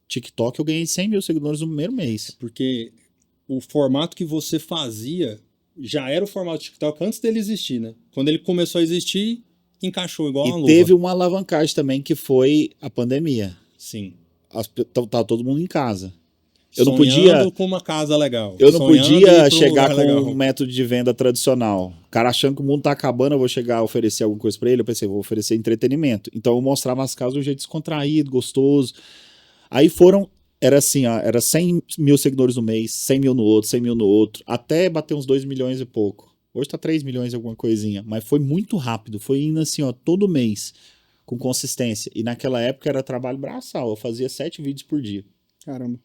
TikTok eu ganhei 100 mil seguidores no primeiro mês. Porque o formato que você fazia já era o formato do TikTok antes dele existir, né? Quando ele começou a existir, encaixou igual uma luva. E teve uma alavancagem também que foi a pandemia. Sim. Tava todo mundo em casa. Eu não podia com uma casa legal. Eu não podia chegar com um método de venda tradicional. O cara achando que o mundo tá acabando, eu vou chegar a oferecer alguma coisa para ele. Eu pensei, vou oferecer entretenimento. Então eu mostrava as casas de um jeito descontraído, gostoso. Aí era assim, ó, era 100 mil seguidores no mês, 100 mil no outro, 100 mil no outro, até bater uns 2 milhões e pouco. Hoje tá 3 milhões e alguma coisinha, mas foi muito rápido, foi indo assim, ó, todo mês, com consistência. E naquela época era trabalho braçal, eu fazia 7 vídeos por dia. Caramba.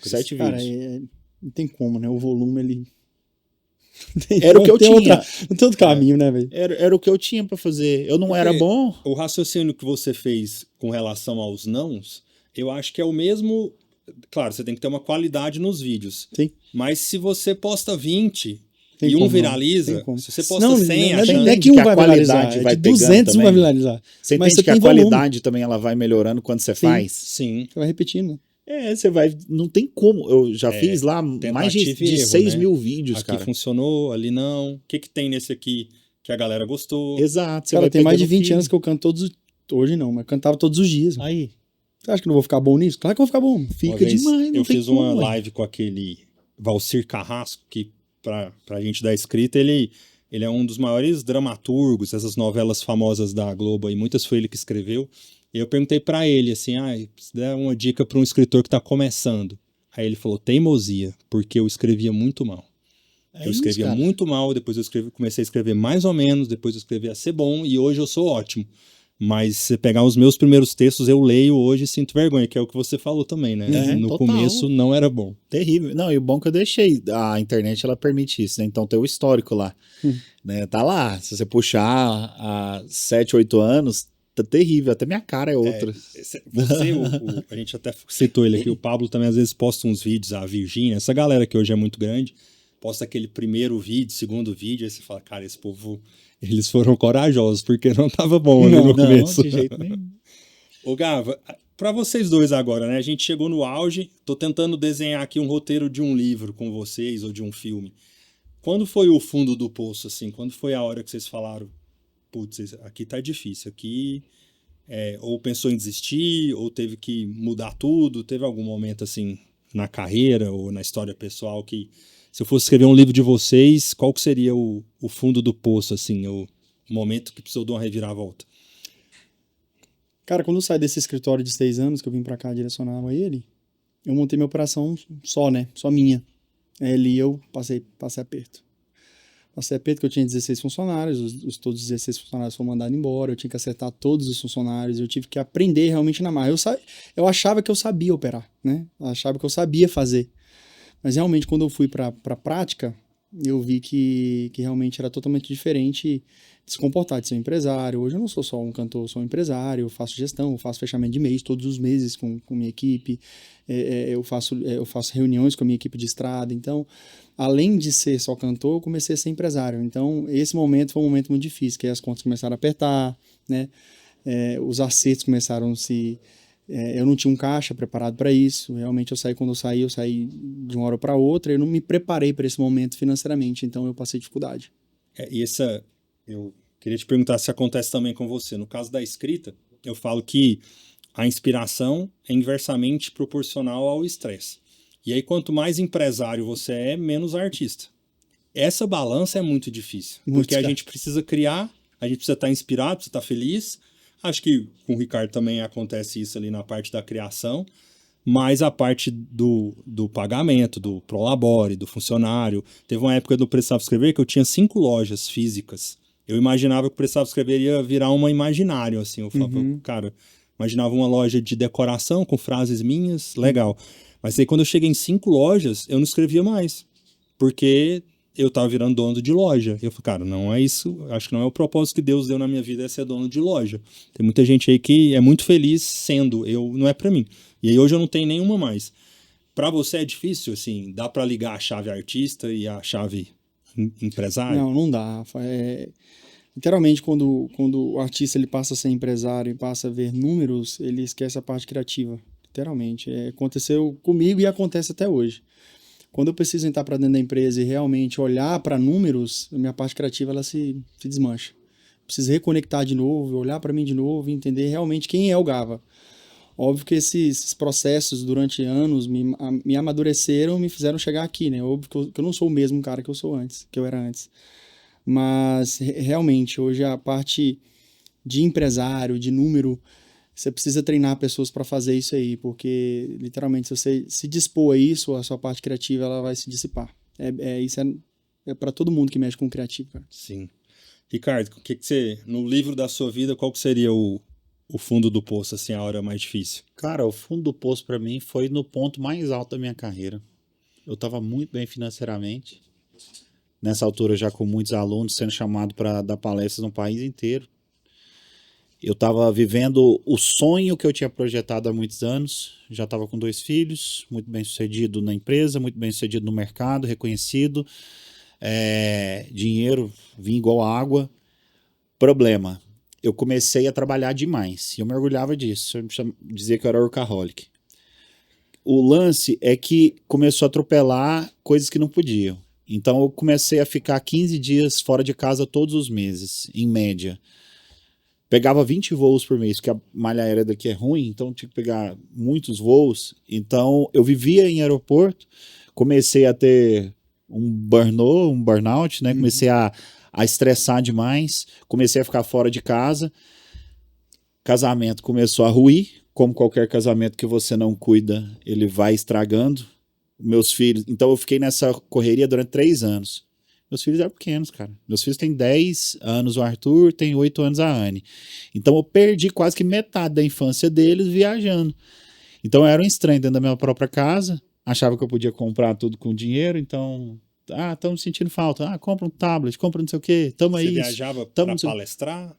7 Cara, vídeos. não tem como, né? O volume, ele Era o que eu tinha. Não tem outro caminho, né, velho? Era o que eu tinha pra fazer. Eu não era bom. O raciocínio que você fez com relação aos nãos, eu acho que é o mesmo. Claro, você tem que ter uma qualidade nos vídeos. Sim. Mas se você posta 20 Tem e como, um não. viraliza, Tem como. se você posta Não, 100, não a é chance... que um que a vai viralizar, qualidade vai de pegando 200 não vai também. viralizar. Você Mas entende que a tem volume. qualidade também ela vai melhorando quando você faz? Sim. Você vai repetindo. Você vai. Não tem como. Eu já fiz lá mais de Tentativa e erro, 6 né? mil vídeos, Aqui cara. funcionou, ali não. O que tem nesse aqui que a galera gostou? Exato. Você Cara, vai tem mais de pegando 20 feeling. anos que eu canto todos. Hoje não, mas cantava todos os dias. Aí. Você acha que eu não vou ficar bom nisso? Claro que eu vou ficar bom. Uma Fica vez demais, não eu tem fiz como, uma ué. live com aquele Valcir Carrasco, que pra gente da escrita, ele é um dos maiores dramaturgos, essas novelas famosas da Globo aí, muitas foi ele que escreveu. E eu perguntei pra ele, assim, se der uma dica pra um escritor que tá começando. Aí ele falou, teimosia, porque eu escrevia muito mal. É Eu isso, escrevia cara. muito mal, depois eu comecei a escrever mais ou menos, depois eu escrevi a ser bom, e hoje eu sou ótimo. Mas se você pegar os meus primeiros textos, eu leio hoje e sinto vergonha, que é o que você falou também, né? No total. começo não era bom. Terrível. Não, e o bom é que eu deixei. A internet, ela permite isso, né? Então tem o histórico lá. Né? Tá lá. Se você puxar há 7, 8 anos, tá terrível. Até minha cara é outra. A gente até citou ele aqui, o Pablo também às vezes posta uns vídeos, a Virgínia, essa galera que hoje é muito grande, posta aquele primeiro vídeo, segundo vídeo, aí você fala, cara, esse povo, eles foram corajosos, porque não tava bom ali no começo. Não, de jeito nenhum. Ô Gava, pra vocês dois agora, né, a gente chegou no auge, tô tentando desenhar aqui um roteiro de um livro com vocês, ou de um filme. Quando foi o fundo do poço, assim? Quando foi a hora que vocês falaram, putz, aqui tá difícil, aqui... ou pensou em desistir, ou teve que mudar tudo? Teve algum momento, assim, na carreira ou na história pessoal que, se eu fosse escrever um livro de vocês, qual que seria o fundo do poço, assim, o momento que precisou de uma reviravolta? Cara, quando eu saí desse escritório de 6 anos, que eu vim pra cá direcionava a ele, eu montei minha operação só, né? Só minha. Ali eu passei aperto. Passei aperto que eu tinha 16 funcionários, todos os 16 funcionários foram mandados embora, eu tinha que acertar todos os funcionários, eu tive que aprender realmente na marra. Eu achava que eu sabia operar, né? Eu achava que eu sabia fazer. Mas realmente, quando eu fui pra prática, eu vi que realmente era totalmente diferente de se comportar, de ser um empresário. Hoje eu não sou só um cantor, eu sou um empresário, eu faço gestão, eu faço fechamento de mês todos os meses com minha equipe, eu faço reuniões com a minha equipe de estrada. Então, além de ser só cantor, eu comecei a ser empresário. Então, esse momento foi um momento muito difícil, que aí as contas começaram a apertar, né? Os acertos começaram a se... eu não tinha um caixa preparado para isso. Realmente, quando eu saí de uma hora para outra. Eu não me preparei para esse momento financeiramente, então eu passei dificuldade. Eu queria te perguntar se acontece também com você. No caso da escrita, eu falo que a inspiração é inversamente proporcional ao estresse. E aí, quanto mais empresário você é, menos artista. Essa balança é muito difícil, porque a gente precisa criar, a gente precisa estar inspirado, precisa estar feliz. Acho que com o Ricardo também acontece isso ali na parte da criação, mas a parte do pagamento, do prolabore, do funcionário. Teve uma época do Precisava Escrever que eu tinha 5 lojas físicas. Eu imaginava que o Precisava Escrever ia virar uma imaginário, assim. Eu falava, cara, imaginava uma loja de decoração com frases minhas, legal. Mas aí quando eu cheguei em 5 lojas, eu não escrevia mais, porque eu tava virando dono de loja. Eu falei, cara, não é isso, acho que não é o propósito que Deus deu na minha vida, é ser dono de loja. Tem muita gente aí que é muito feliz sendo, não é pra mim. E aí hoje eu não tenho nenhuma mais. Pra você é difícil, assim, dá pra ligar a chave artista e a chave empresário? Não dá. Literalmente, quando o artista ele passa a ser empresário e passa a ver números, ele esquece a parte criativa. Literalmente. Aconteceu comigo e acontece até hoje. Quando eu preciso entrar para dentro da empresa e realmente olhar para números, a minha parte criativa ela se desmancha. Preciso reconectar de novo, olhar para mim de novo e entender realmente quem é o Gava. Óbvio que esses processos durante anos me amadureceram, me fizeram chegar aqui, né? Óbvio que eu não sou o mesmo cara que eu era antes. Mas realmente, hoje a parte de empresário, de número, você precisa treinar pessoas para fazer isso aí, porque literalmente se você se dispor a isso, a sua parte criativa ela vai se dissipar. Isso é para todo mundo que mexe com criativo, cara. Sim. Ricardo, o que você, no livro da sua vida, qual que seria o fundo do poço, assim, a hora mais difícil? Cara, o fundo do poço pra mim foi no ponto mais alto da minha carreira. Eu tava muito bem financeiramente, nessa altura já com muitos alunos, sendo chamado para dar palestras no país inteiro. Eu estava vivendo o sonho que eu tinha projetado há muitos anos, já estava com 2 filhos, muito bem sucedido na empresa, muito bem sucedido no mercado, reconhecido, dinheiro vinha igual água. Problema, eu comecei a trabalhar demais, e eu me orgulhava disso, eu dizia que eu era workaholic. O lance é que começou a atropelar coisas que não podiam. Então eu comecei a ficar 15 dias fora de casa todos os meses, em média. Pegava 20 voos por mês, porque a malha aérea daqui é ruim, então tinha que pegar muitos voos. Então eu vivia em aeroporto, comecei a ter um burnout, né? Comecei a estressar demais, comecei a ficar fora de casa. Casamento começou a ruir, como qualquer casamento que você não cuida, ele vai estragando. Meus filhos, então eu fiquei nessa correria durante 3 anos. Meus filhos eram pequenos, cara. Meus filhos têm 10 anos, o Arthur tem 8 anos, a Anne. Então eu perdi quase que metade da infância deles viajando. Então eu era um estranho dentro da minha própria casa, achava que eu podia comprar tudo com dinheiro, então... estamos sentindo falta. Compra um tablet, compra não sei o quê, tamo aí. Você viajava para palestrar?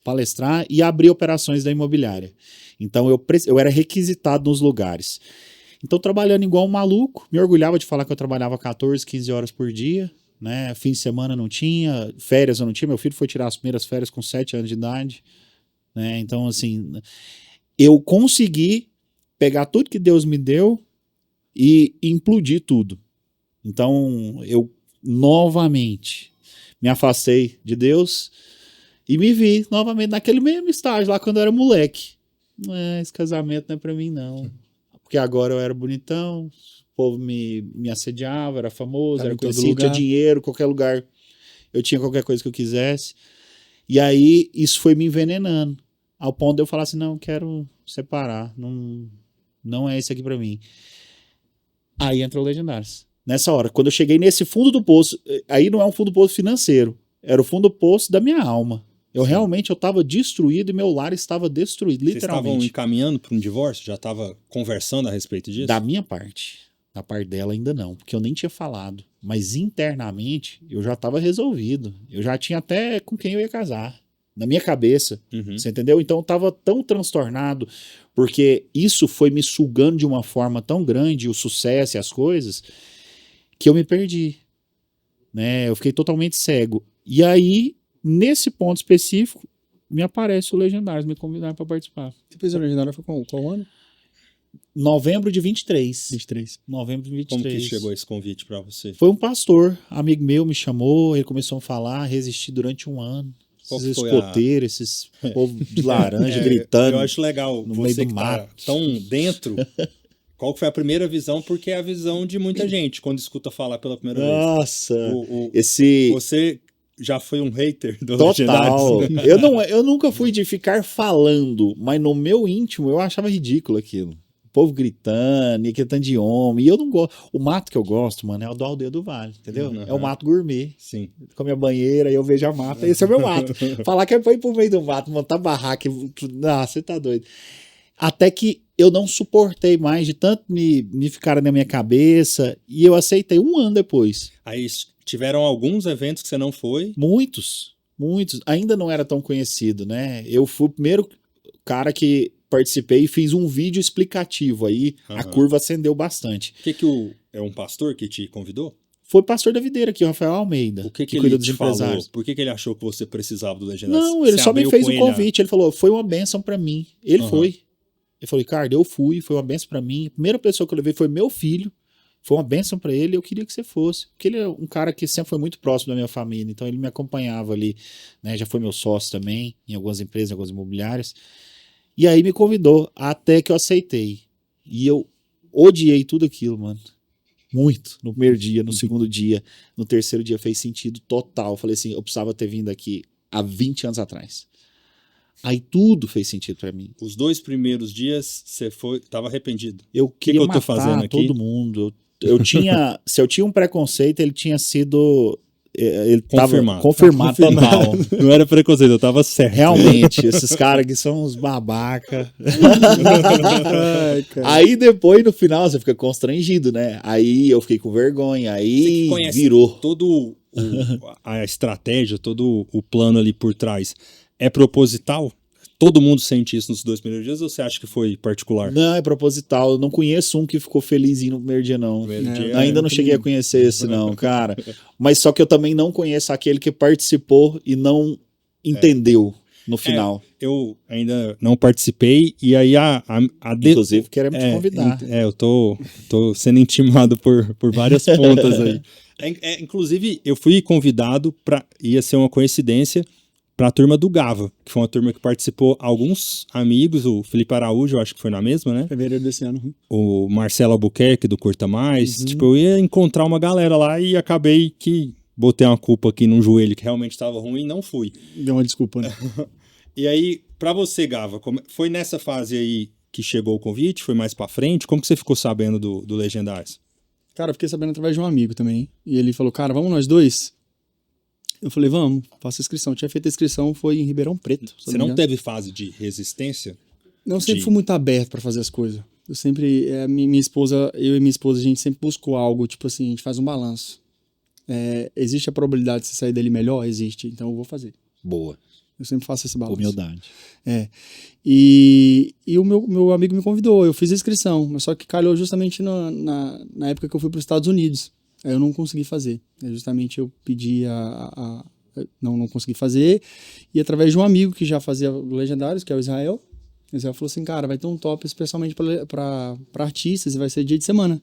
Palestrar e abrir operações da imobiliária. Então eu era requisitado nos lugares. Então trabalhando igual um maluco, me orgulhava de falar que eu trabalhava 14, 15 horas por dia, né? Fim de semana não tinha, férias eu não tinha, meu filho foi tirar as primeiras férias com 7 anos de idade, né? Então assim, eu consegui pegar tudo que Deus me deu e implodir tudo. Então eu novamente me afastei de Deus e me vi novamente naquele mesmo estágio lá quando eu era moleque. Esse casamento não é pra mim não, porque agora eu era bonitão, o povo me assediava, era famoso, era conhecido, tinha dinheiro, qualquer lugar eu tinha qualquer coisa que eu quisesse, e aí isso foi me envenenando, ao ponto de eu falar assim, não, quero separar, não é esse aqui pra mim. Aí entrou o Legendários. Nessa hora, quando eu cheguei nesse fundo do poço, aí não é um fundo do poço financeiro, era o fundo do poço da minha alma. Eu realmente estava destruído e meu lar estava destruído, literalmente. Vocês estavam encaminhando para um divórcio? Já estava conversando a respeito disso? Da minha parte. Da parte dela ainda não, porque eu nem tinha falado. Mas internamente eu já estava resolvido. Eu já tinha até com quem eu ia casar. Na minha cabeça, você entendeu? Então eu estava tão transtornado, porque isso foi me sugando de uma forma tão grande, o sucesso e as coisas, que eu me perdi. Né? Eu fiquei totalmente cego. E aí, nesse ponto específico, me aparece o Legendários, me convidaram para participar. Você fez o Legendário foi qual ano? Novembro de 23. Novembro de 23. Como que chegou esse convite para você? Foi um pastor, amigo meu, me chamou, ele começou a falar, resisti durante 1 ano. Esses escoteiros, esses povo de laranja gritando. Eu acho legal no você meio do mato. Tá tão dentro. Qual foi a primeira visão? Porque é a visão de muita gente quando escuta falar pela primeira vez. Nossa! Você já foi um hater do Total. Eu nunca fui de ficar falando, mas no meu íntimo eu achava ridículo aquilo. O povo gritando, e tanto de homem. E eu não gosto. O mato que eu gosto, mano, é o do Aldeia do Vale, entendeu? É o mato gourmet. Sim. Com a minha banheira, eu vejo a mata. Esse é o meu mato. Falar que é pra ir pro meio do mato, montar barraca. Não, você tá doido. Até que eu não suportei mais de tanto me ficar na minha cabeça. E eu aceitei 1 ano depois. Aí tiveram alguns eventos que você não foi? Muitos. Ainda não era tão conhecido, né? Eu fui o primeiro cara que participei e fiz um vídeo explicativo. Aí a curva acendeu bastante. É um pastor que te convidou? Foi o pastor da videira aqui, o Rafael Almeida. O que ele te falou? Por que ele achou que você precisava do Legendários? Não, ele só me fez um convite. Ele falou, foi uma bênção pra mim. Ele foi. Ele falou, Ricardo, eu fui, foi uma bênção pra mim. A primeira pessoa que eu levei foi meu filho. Foi uma bênção pra ele, eu queria que você fosse. Porque ele é um cara que sempre foi muito próximo da minha família, então ele me acompanhava ali, né? Já foi meu sócio também, em algumas empresas, em algumas imobiliárias. E aí me convidou, até que eu aceitei. E eu odiei tudo aquilo, mano. Muito. No primeiro dia, no segundo dia, no terceiro dia fez sentido total. Eu falei assim, eu precisava ter vindo aqui há 20 anos atrás. Aí tudo fez sentido pra mim. Os 2 primeiros dias você tava arrependido. Eu queria matar todo mundo. Eu tinha, se eu tinha um preconceito, ele tinha sido ele tava confirmado Tá total. Não era preconceito, eu tava certo. Realmente, esses caras que são uns babaca. Ai, cara. Aí depois, no final, você fica constrangido, né? Aí eu fiquei com vergonha, Você aí que conhece virou. todo a estratégia, todo o plano ali por trás, é proposital? Todo mundo sente isso nos 2 primeiros dias ou você acha que foi particular? Não, é proposital. Eu não conheço um que ficou felizinho no primeiro dia, não. Primeiro dia, Ainda não cheguei a conhecer esse, não, cara. Mas só que eu também não conheço aquele que participou e não entendeu no final. Eu ainda não participei e aí Inclusive, queremos te convidar. Eu tô sendo intimado por várias pontas aí. Inclusive, eu fui convidado ia ser uma coincidência, para a turma do Gava, que foi uma turma que participou alguns amigos, o Felipe Araújo, eu acho que foi na mesma, né? Fevereiro desse ano. O Marcelo Albuquerque, do Curta Mais. Tipo, eu ia encontrar uma galera lá e acabei que botei uma culpa aqui num joelho que realmente estava ruim e não fui. Deu uma desculpa, né? E aí, para você, Gava, foi nessa fase aí que chegou o convite? Foi mais para frente? Como que você ficou sabendo do Legendários? Cara, eu fiquei sabendo através de um amigo também. E ele falou, cara, vamos nós dois? Eu falei, vamos, faça a inscrição. Tinha feito a inscrição, foi em Ribeirão Preto. Você não teve fase de resistência? Não, eu sempre fui muito aberto pra fazer as coisas. Eu sempre, minha esposa, eu e minha esposa, a gente sempre buscou algo, tipo assim, a gente faz um balanço. Existe a probabilidade de você sair dele melhor? Existe, então eu vou fazer. Boa. Eu sempre faço esse balanço. Humildade. E o meu amigo me convidou, eu fiz a inscrição, mas só que calhou justamente na época que eu fui para os Estados Unidos. Aí eu não consegui fazer. Justamente eu pedi não consegui fazer. E através de um amigo que já fazia Legendários, que é o Israel falou assim, cara, vai ter um top especialmente para artistas e vai ser dia de semana.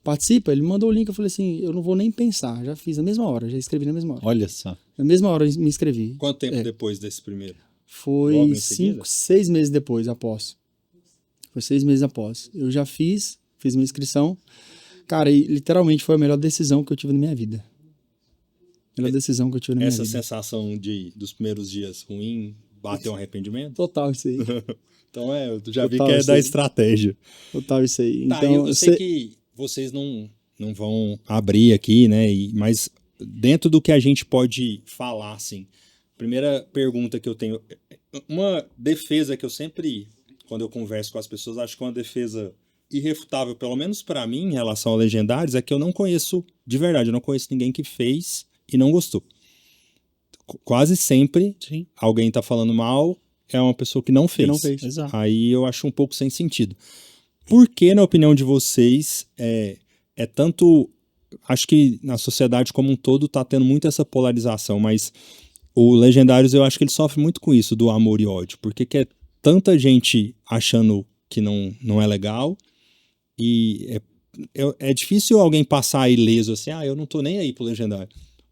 Participa? Ele me mandou o link, eu falei assim, eu não vou nem pensar, já fiz na mesma hora, já escrevi na mesma hora. Olha só. Na mesma hora eu me inscrevi. Quanto tempo depois desse primeiro? Foi 6 meses depois, após. Foi 6 meses após. Eu já fiz minha inscrição. Cara, e literalmente foi a melhor decisão que eu tive na minha vida. Melhor decisão que eu tive na minha vida. Essa sensação dos primeiros dias ruim bateu um arrependimento? Total isso aí. Então eu já vi que é da estratégia. Total isso aí. Tá, então, eu sei que vocês não vão abrir aqui, né? Mas dentro do que a gente pode falar, assim, primeira pergunta que eu tenho, uma defesa que eu sempre, quando eu converso com as pessoas, acho que é uma defesa irrefutável, pelo menos para mim, em relação a Legendários, é que eu não conheço, de verdade, eu não conheço ninguém que fez e não gostou. Quase sempre, alguém tá falando mal, é uma pessoa que não fez. Que não fez. Exato. Aí eu acho um pouco sem sentido. Por que, na opinião de vocês, é tanto... Acho que na sociedade como um todo tá tendo muito essa polarização, mas o Legendários eu acho que ele sofre muito com isso, do amor e ódio. Porque que é tanta gente achando que não é legal e é difícil alguém passar ileso assim, eu não tô nem aí pro Legendário.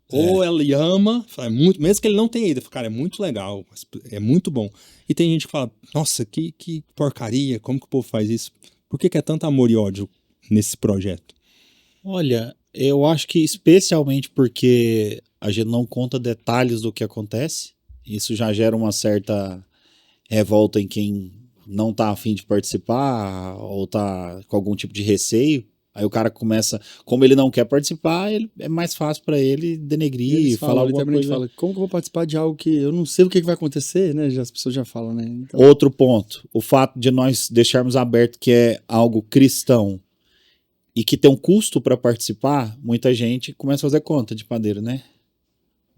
Ou ele ama, muito, mesmo que ele não tenha ido, cara, é muito legal, é muito bom. E tem gente que fala, nossa, que porcaria, como que o povo faz isso? Por que é tanto amor e ódio nesse projeto? Olha, eu acho que especialmente porque a gente não conta detalhes do que acontece, isso já gera uma certa revolta em quem não tá afim de participar ou tá com algum tipo de receio. Aí o cara começa, como ele não quer participar, é mais fácil para ele denegrir e falar alguma coisa. Fala, como que eu vou participar de algo que eu não sei o que vai acontecer, né? As pessoas já falam, né? Então... Outro ponto, o fato de nós deixarmos aberto que é algo cristão e que tem um custo para participar, muita gente começa a fazer conta de padeiro, né?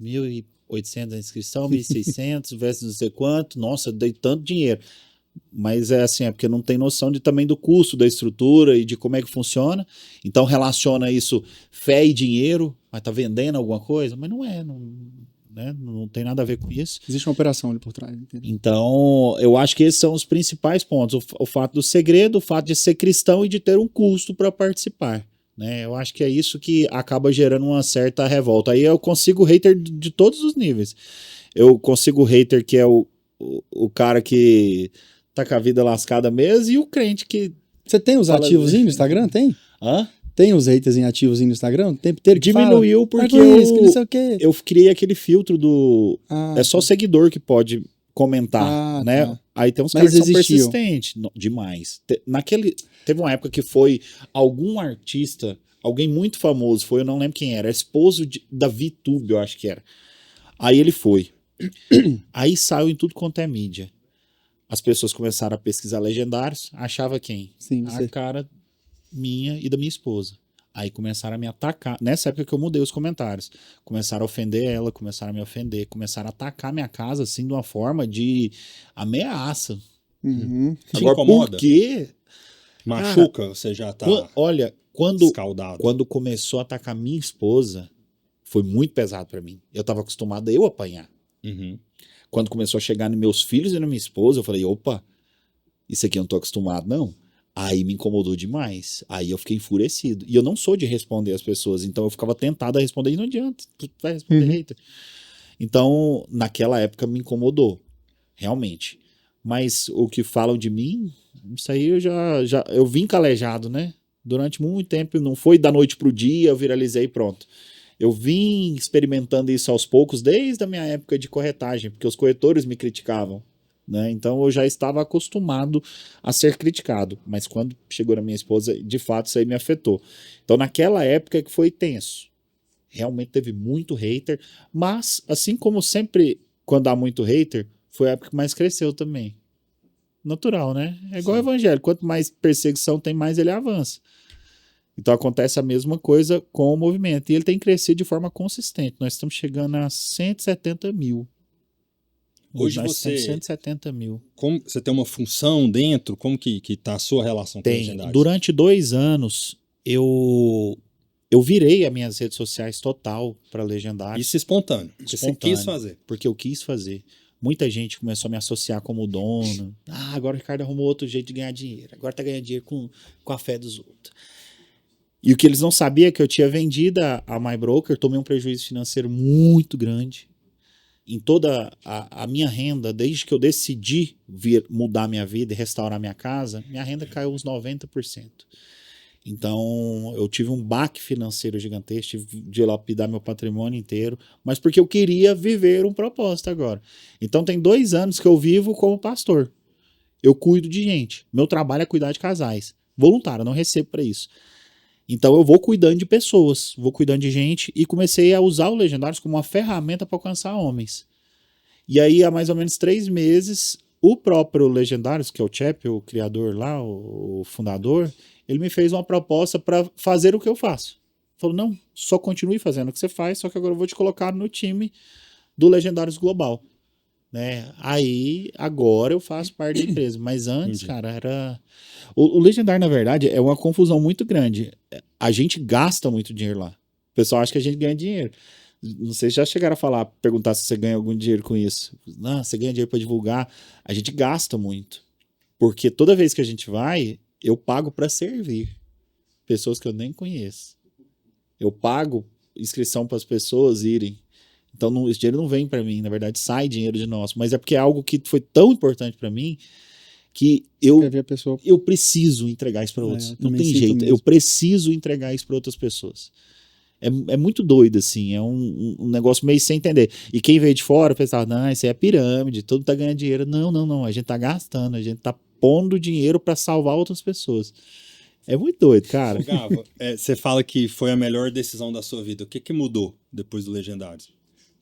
1.800 a inscrição, 1.600, versus não sei quanto, nossa, dei tanto dinheiro. Mas é assim, porque não tem noção também do custo da estrutura e de como é que funciona. Então relaciona isso, fé e dinheiro, mas tá vendendo alguma coisa? Mas não é, não tem nada a ver com isso. Existe uma operação ali por trás. Entendeu? Então, eu acho que esses são os principais pontos. O fato do segredo, o fato de ser cristão e de ter um custo para participar. Né? Eu acho que é isso que acaba gerando uma certa revolta. Aí eu consigo hater de todos os níveis. Eu consigo hater que é o cara que tá com a vida lascada mesmo, e o crente que... Você tem os ativos no Instagram? Tem? Hã? Tem os haters ativos no Instagram? O tempo inteiro que diminuiu fala, porque eu criei aquele filtro do... é só seguidor que pode comentar, né? Tá. Aí tem uns caras que são persistentes. Demais. Teve uma época que foi algum artista Alguém muito famoso foi, eu não lembro quem era esposo da VTube, eu acho que era. Aí ele foi. Aí saiu em tudo quanto é mídia. As pessoas começaram a pesquisar legendários, achava quem? Sim, A você. cara minha e da minha esposa. Aí começaram a me atacar. Nessa época que eu mudei os comentários. Começaram a ofender ela, começaram a me ofender, começaram a atacar minha casa assim de uma forma de ameaça. Uhum. Te Agora, incomoda? por quê? Machuca? Você já tá Olha, escaldado. quando começou a atacar minha esposa, foi muito pesado pra mim. Eu tava acostumado a eu apanhar. Uhum. Quando começou a chegar nos meus filhos e na minha esposa, eu falei, opa, isso aqui eu não tô acostumado, não. Aí me incomodou demais. Aí eu fiquei enfurecido. E eu não sou de responder as pessoas, então eu ficava tentado a responder e não adianta. Tu vai responder hater. Então, naquela época me incomodou, realmente. Mas o que falam de mim, isso aí eu vim calejado, né? Durante muito tempo, não foi da noite pro dia, eu viralizei e pronto. Eu vim experimentando isso aos poucos desde a minha época de corretagem, porque os corretores me criticavam, né? Então eu já estava acostumado a ser criticado, mas quando chegou na minha esposa, de fato isso aí me afetou. Então naquela época que foi tenso. Realmente teve muito hater, mas assim como sempre quando há muito hater, foi a época que mais cresceu também. Natural, né? É igual o evangelho, quanto mais perseguição tem, mais ele avança. Então acontece a mesma coisa com o movimento. E ele tem crescido de forma consistente. Nós estamos chegando a 170 mil. Hoje nós temos você, 170 mil. como você tem uma função dentro? Como que tá a sua relação com Legendários? Durante 2 anos, eu virei as minhas redes sociais total para Legendários. Isso espontâneo. Porque você quis fazer. Porque eu quis fazer. Muita gente começou a me associar como dono. Ah, agora o Ricardo arrumou outro jeito de ganhar dinheiro. Agora tá ganhando dinheiro com a fé dos outros. E o que eles não sabiam é que eu tinha vendido a MyBroker, tomei um prejuízo financeiro muito grande. Em toda a minha renda, desde que eu decidi mudar minha vida e restaurar minha casa, minha renda caiu uns 90%. Então, eu tive um baque financeiro gigantesco, tive de lapidar meu patrimônio inteiro, mas porque eu queria viver um propósito agora. Então, tem 2 anos que eu vivo como pastor. Eu cuido de gente. Meu trabalho é cuidar de casais. Voluntário, eu não recebo para isso. Então eu vou cuidando de pessoas, vou cuidando de gente e comecei a usar o Legendários como uma ferramenta para alcançar homens. E aí, há mais ou menos 3 meses, o próprio Legendários, que é o Chap, o criador lá, o fundador, ele me fez uma proposta para fazer o que eu faço. Falou, não, só continue fazendo o que você faz, só que agora eu vou te colocar no time do Legendários Global. Né? Aí, agora eu faço parte da empresa. Mas antes, cara, era... O Legendário, na verdade, é uma confusão muito grande. A gente gasta muito dinheiro lá. O pessoal acha que a gente ganha dinheiro. Não sei se já chegaram a falar, perguntar se você ganha algum dinheiro com isso. Não, você ganha dinheiro para divulgar. A gente gasta muito. Porque toda vez que a gente vai, eu pago para servir pessoas que eu nem conheço. Eu pago inscrição para as pessoas irem. Então esse dinheiro não vem para mim, na verdade sai dinheiro de nós. Mas é porque é algo que foi tão importante para mim que eu preciso entregar isso para outros. Não tem jeito. Mesmo. Eu preciso entregar isso para outras pessoas. É muito doido, assim. É um negócio meio sem entender. E quem veio de fora pensava, não, isso aí é pirâmide, todo tá ganhando dinheiro. Não. A gente tá gastando, a gente tá pondo dinheiro para salvar outras pessoas. É muito doido, cara. Gava, você fala que foi a melhor decisão da sua vida. O que mudou depois do Legendários?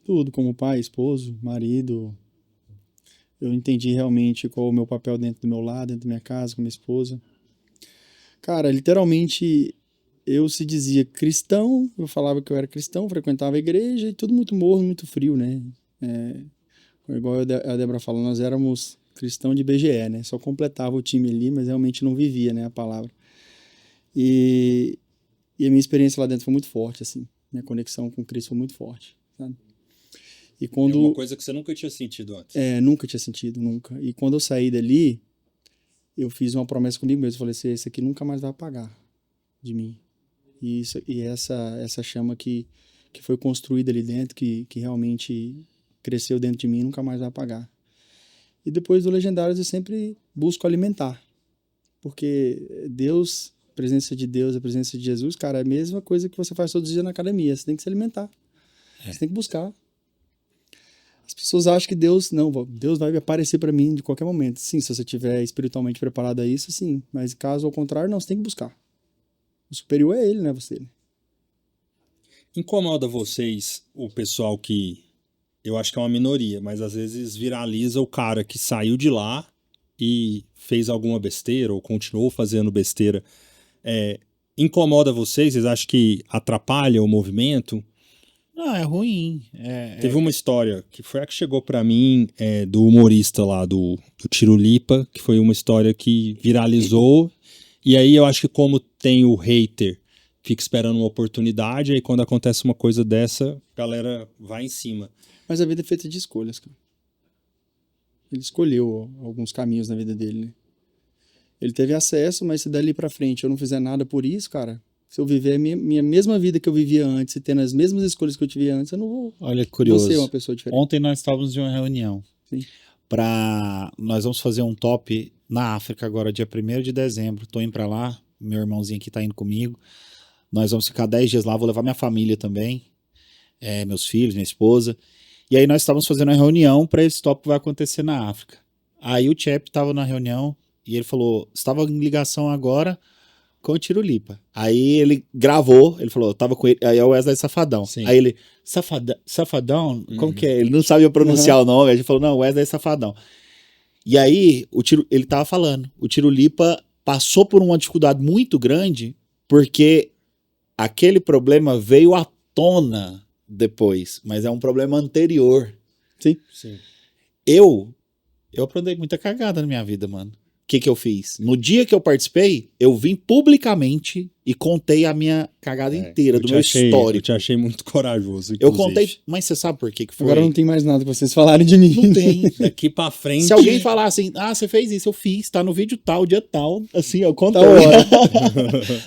Tudo, como pai, esposo, marido. Eu entendi realmente qual é o meu papel dentro do meu lar, dentro da minha casa, com minha esposa. Cara, literalmente, eu se dizia cristão, eu falava que eu era cristão, frequentava a igreja, e tudo muito morno, muito frio, né? Igual a Débora falou, nós éramos cristão de BGE, né? Só completava o time ali, mas realmente não vivia, né, a palavra. E a minha experiência lá dentro foi muito forte, assim. Minha conexão com Cristo foi muito forte, sabe? E quando... É uma coisa que você nunca tinha sentido antes. Nunca tinha sentido, nunca. E quando eu saí dali, eu fiz uma promessa comigo mesmo. Eu falei assim, esse aqui nunca mais vai apagar de mim. E essa chama que foi construída ali dentro, que realmente cresceu dentro de mim, nunca mais vai apagar. E depois do Legendários eu sempre busco alimentar. Porque Deus, a presença de Deus, a presença de Jesus, cara, é a mesma coisa que você faz todos os dias na academia. Você tem que se alimentar. Você tem que buscar. As pessoas acham que Deus vai aparecer para mim de qualquer momento. Sim, se você estiver espiritualmente preparado a isso, sim. Mas caso ao contrário, não, você tem que buscar. O superior é ele, não é você. Incomoda vocês o pessoal que, eu acho que é uma minoria, mas às vezes viraliza o cara que saiu de lá e fez alguma besteira ou continuou fazendo besteira. Incomoda vocês? Vocês acham que atrapalha o movimento? Não, é ruim. Teve uma história que foi a que chegou pra mim, do humorista lá do Tirulipa, que foi uma história que viralizou. E aí eu acho que como tem o hater, fica esperando uma oportunidade, aí quando acontece uma coisa dessa, a galera vai em cima. Mas a vida é feita de escolhas, cara. Ele escolheu alguns caminhos na vida dele, né? Ele teve acesso, mas se dali pra frente eu não fizer nada por isso, cara, se eu viver a minha mesma vida que eu vivia antes e tendo as mesmas escolhas que eu tive antes, eu não vou, Olha que curioso. vou ser uma pessoa diferente. Ontem nós estávamos em uma reunião. Sim. Nós vamos fazer um top na África agora, dia 1º de dezembro. Tô indo pra lá, meu irmãozinho aqui tá indo comigo. Nós vamos ficar 10 dias lá, vou levar minha família também, meus filhos, minha esposa. E aí nós estávamos fazendo uma reunião para esse top que vai acontecer na África. Aí o Chep estava na reunião e ele falou, estava em ligação agora com o Tirulipa. Aí ele gravou, ele falou, tava com ele, aí é o Wesley Safadão. Sim. Aí ele, Safadão? Como que é? Ele não sabia pronunciar o nome, a gente falou, não, Wesley Safadão. E aí ele tava falando, o Tirulipa passou por uma dificuldade muito grande porque aquele problema veio à tona depois, mas é um problema anterior. Sim. Eu aprendi muita cagada na minha vida, mano. O que eu fiz? No dia que eu participei, eu vim publicamente e contei a minha cagada inteira, do meu histórico. Eu te achei muito corajoso, inclusive. Eu contei, mas você sabe por que foi? Agora não tem mais nada pra vocês falarem de mim. Não tem. Daqui pra frente... Se alguém falar assim, você fez isso, eu fiz, tá no vídeo tal, dia tal, assim, eu contei.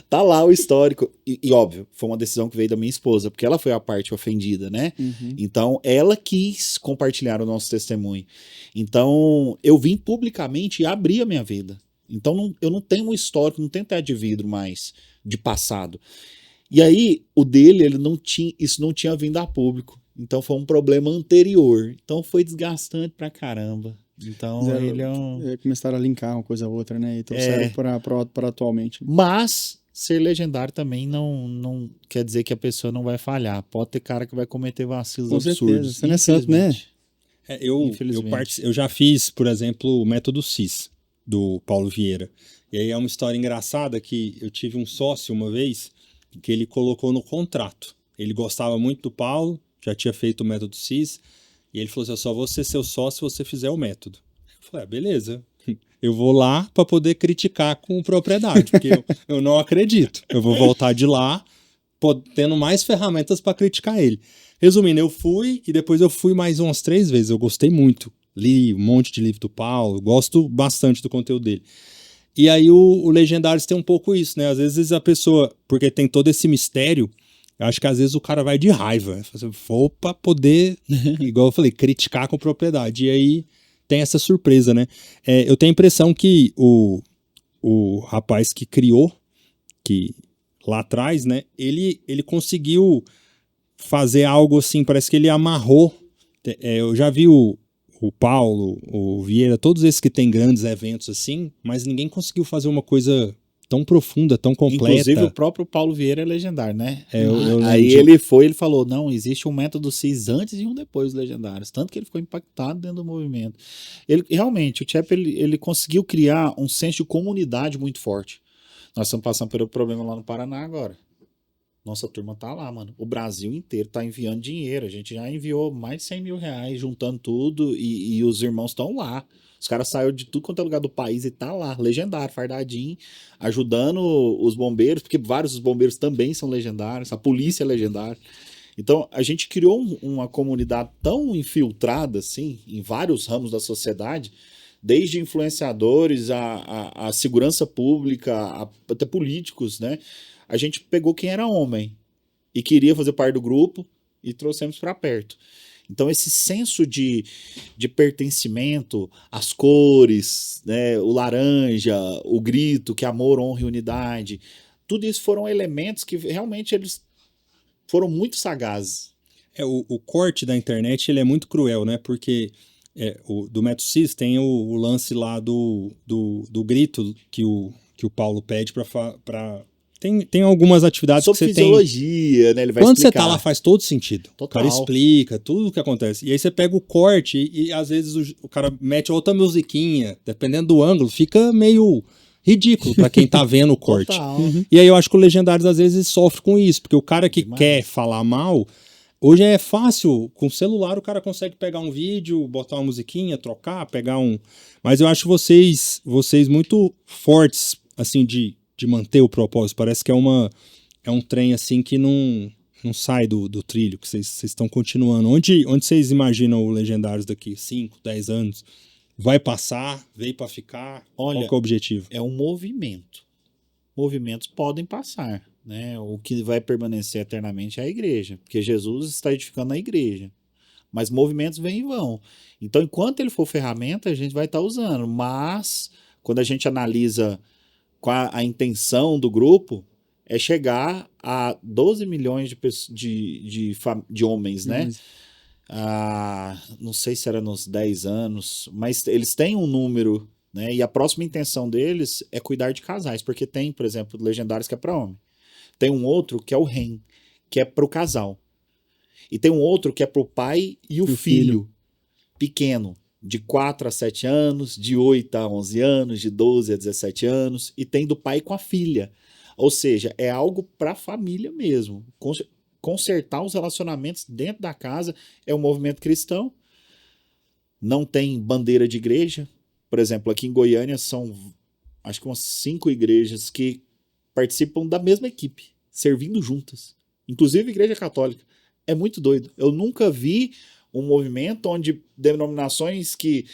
Tá lá o histórico. E óbvio, foi uma decisão que veio da minha esposa, porque ela foi a parte ofendida, né? Uhum. Então, ela quis compartilhar o nosso testemunho. Então, eu vim publicamente e abri a minha vida. Então, eu não tenho um histórico, não tenho teto de vidro mais de passado. E aí, o dele, isso não tinha vindo a público. Então, foi um problema anterior. Então, foi desgastante pra caramba. Então, ele é um... Começaram a linkar uma coisa a outra, né? E trouxeram para atualmente. Mas ser legendário também não quer dizer que a pessoa não vai falhar. Pode ter cara que vai cometer vacilos absurdos. Você não é santo, né? Eu já fiz, por exemplo, o método CIS, do Paulo Vieira. E aí é uma história engraçada que eu tive um sócio uma vez que ele colocou no contrato. Ele gostava muito do Paulo, já tinha feito o método CIS, e ele falou assim, eu só vou ser seu sócio se você fizer o método. Eu falei, beleza. Eu vou lá para poder criticar com propriedade, porque eu não acredito. Eu vou voltar de lá tendo mais ferramentas para criticar ele. Resumindo, eu fui e depois eu fui mais umas 3 vezes. Eu gostei muito. Li um monte de livro do Paulo, gosto bastante do conteúdo dele. E aí o Legendários tem um pouco isso, né? Às vezes a pessoa, porque tem todo esse mistério, eu acho que às vezes o cara vai de raiva. Vou pra poder, igual eu falei, criticar com propriedade. E aí tem essa surpresa, né? Eu tenho a impressão que o rapaz que criou, que lá atrás, né? Ele conseguiu fazer algo assim, parece que ele amarrou. Eu já vi o Paulo, o Vieira, todos esses que têm grandes eventos assim, mas ninguém conseguiu fazer uma coisa tão profunda, tão completa. Inclusive o próprio Paulo Vieira é legendário, né? Aí ele falou, não, existe um método CIS antes e um depois dos legendários. Tanto que ele ficou impactado dentro do movimento. Realmente, o Chep, ele conseguiu criar um senso de comunidade muito forte. Nós estamos passando pelo problema lá no Paraná agora. Nossa turma tá lá, mano. O Brasil inteiro tá enviando dinheiro. A gente já enviou mais de 100 mil reais, juntando tudo, e os irmãos estão lá. Os caras saíram de tudo quanto é lugar do país e tá lá, legendário, fardadinho, ajudando os bombeiros, porque vários dos bombeiros também são legendários, a polícia é legendária. Então, a gente criou uma comunidade tão infiltrada, assim, em vários ramos da sociedade, desde influenciadores, a segurança pública, até políticos, né? A gente pegou quem era homem e queria fazer parte do grupo e trouxemos para perto. Então, esse senso de pertencimento, as cores, né, o laranja, o grito, que amor, honra e unidade, tudo isso foram elementos que realmente eles foram muito sagazes. O corte da internet ele é muito cruel, né? Porque do método CIS tem o lance lá do grito que o Paulo pede para Tem algumas atividades Sobre que você fisiologia, né? Ele vai Quando explicar. você tá lá, faz todo sentido. Total. O cara explica tudo o que acontece. E aí você pega o corte e às vezes o cara mete outra musiquinha, dependendo do ângulo, fica meio ridículo pra quem tá vendo o corte. Total. E aí eu acho que o Legendários às vezes sofre com isso, porque o cara que Demais. quer falar mal, hoje é fácil, com o celular o cara consegue pegar um vídeo, botar uma musiquinha, trocar, pegar um... Mas eu acho vocês muito fortes, assim, de manter o propósito. Parece que é um trem, assim, que não sai do trilho, que vocês estão continuando. Onde vocês imaginam o Legendários daqui 5, 10 anos? Vai passar? Veio pra ficar? Olha, qual que é o objetivo? é um movimento. Movimentos podem passar, né? O que vai permanecer eternamente é a igreja, porque Jesus está edificando a igreja. Mas movimentos vêm e vão. Então, enquanto ele for ferramenta, a gente vai estar usando. Mas, quando a gente analisa qual a intenção do grupo, é chegar a 12 milhões de homens, né? Não sei se era nos 10 anos, mas eles têm um número, né? E a próxima intenção deles é cuidar de casais, porque tem, por exemplo, Legendários que é para homem. Tem um outro que é o REM, que é para o casal. E tem um outro que é para o pai e o filho pequeno, de 4 a 7 anos, de 8 a 11 anos, de 12 a 17 anos, e tem do pai com a filha. Ou seja, é algo para a família mesmo. Consertar os relacionamentos dentro da casa é um movimento cristão. Não tem bandeira de igreja. Por exemplo, aqui em Goiânia são acho que umas 5 igrejas que participam da mesma equipe, servindo juntas. Inclusive a Igreja Católica. É muito doido. Eu nunca vi um movimento onde denominações que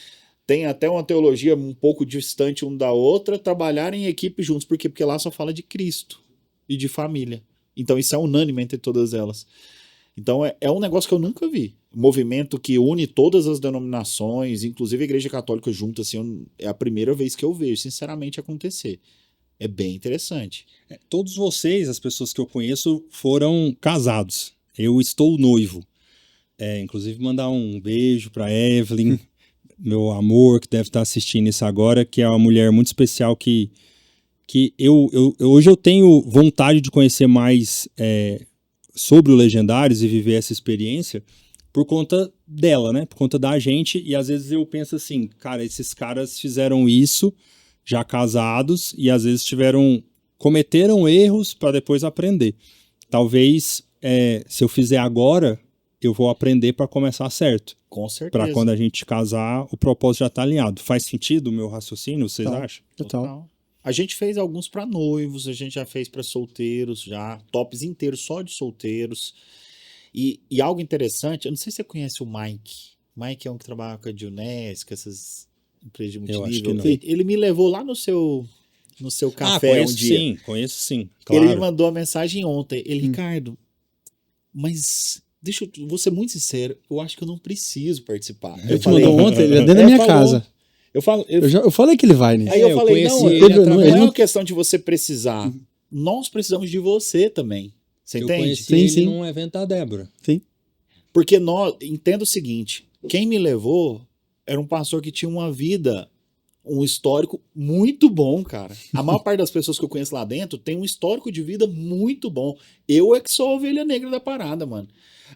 têm até uma teologia um pouco distante uma da outra trabalharem em equipe juntos. Por quê? Porque lá só fala de Cristo e de família. Então isso é unânime entre todas elas. Então é um negócio que eu nunca vi. Um movimento que une todas as denominações, inclusive a Igreja Católica junto, assim, é a primeira vez que eu vejo, sinceramente, acontecer. É bem interessante. Todos vocês, as pessoas que eu conheço, foram casados. Eu estou noivo. Inclusive mandar um beijo para Evelyn, meu amor, que deve estar assistindo isso agora, que é uma mulher muito especial que hoje eu tenho vontade de conhecer mais sobre o Legendários e viver essa experiência por conta dela, né? Por conta da gente. E às vezes eu penso assim, cara, esses caras fizeram isso já casados e às vezes cometeram erros para depois aprender. Talvez se eu fizer agora, eu vou aprender para começar certo. Com certeza. Para quando a gente casar, o propósito já está alinhado. Faz sentido o meu raciocínio, vocês acham? Total. A gente fez alguns para noivos, a gente já fez para solteiros, já tops inteiros só de solteiros. E algo interessante, eu não sei se você conhece o Mike. Mike é um que trabalha com a Dionesc, essas empresas de multinível. Eu acho que não. Ele me levou lá no seu café conheço um dia. Sim, conheço sim. Claro. Ele me mandou a mensagem ontem. Ricardo, mas vou ser muito sincero, eu acho que eu não preciso participar. Ele te mandou ontem, ele é dentro da minha casa. Eu falei que ele vai, né? Aí eu falei, não é uma questão de você precisar. Nós precisamos de você também. Você entende? Eu conheci ele num evento da Débora. Sim. Porque entenda o seguinte, quem me levou era um pastor que tinha uma vida, um histórico muito bom, cara. A maior parte das pessoas que eu conheço lá dentro tem um histórico de vida muito bom. Eu é que sou a ovelha negra da parada, mano.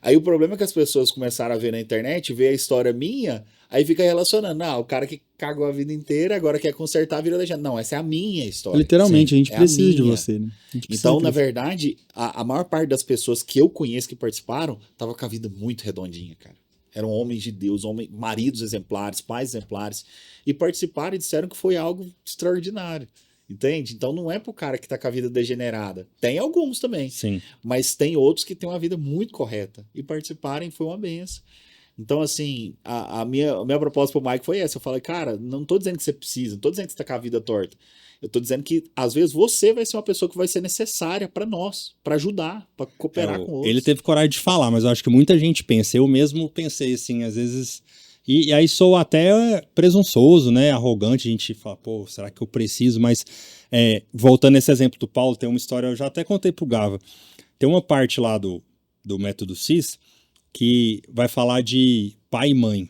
Aí o problema é que as pessoas começaram a ver na internet, ver a história minha, aí fica relacionando, o cara que cagou a vida inteira agora quer consertar a vida da gente. Não, essa é a minha história. Literalmente, a gente precisa de você, né? Então, na verdade, a maior parte das pessoas que eu conheço que participaram, tava com a vida muito redondinha, cara. Eram homens de Deus, maridos exemplares, pais exemplares, e participaram e disseram que foi algo extraordinário. Entende? Então não é pro cara que tá com a vida degenerada. Tem alguns também. Sim. Mas tem outros que têm uma vida muito correta. E participarem foi uma benção. Então, assim, a minha proposta pro Mike foi essa. Eu falei, cara, não tô dizendo que você precisa, não tô dizendo que você tá com a vida torta. Eu tô dizendo que, às vezes, você vai ser uma pessoa que vai ser necessária para nós, para ajudar, para cooperar com outros. Ele teve coragem de falar, mas eu acho que muita gente pensa. Eu mesmo pensei, assim, às vezes... E aí sou até presunçoso, né? Arrogante, a gente fala, pô, será que eu preciso? Mas, voltando nesse exemplo do Paulo, tem uma história, eu já até contei pro Gava. Tem uma parte lá do método CIS que vai falar de pai e mãe.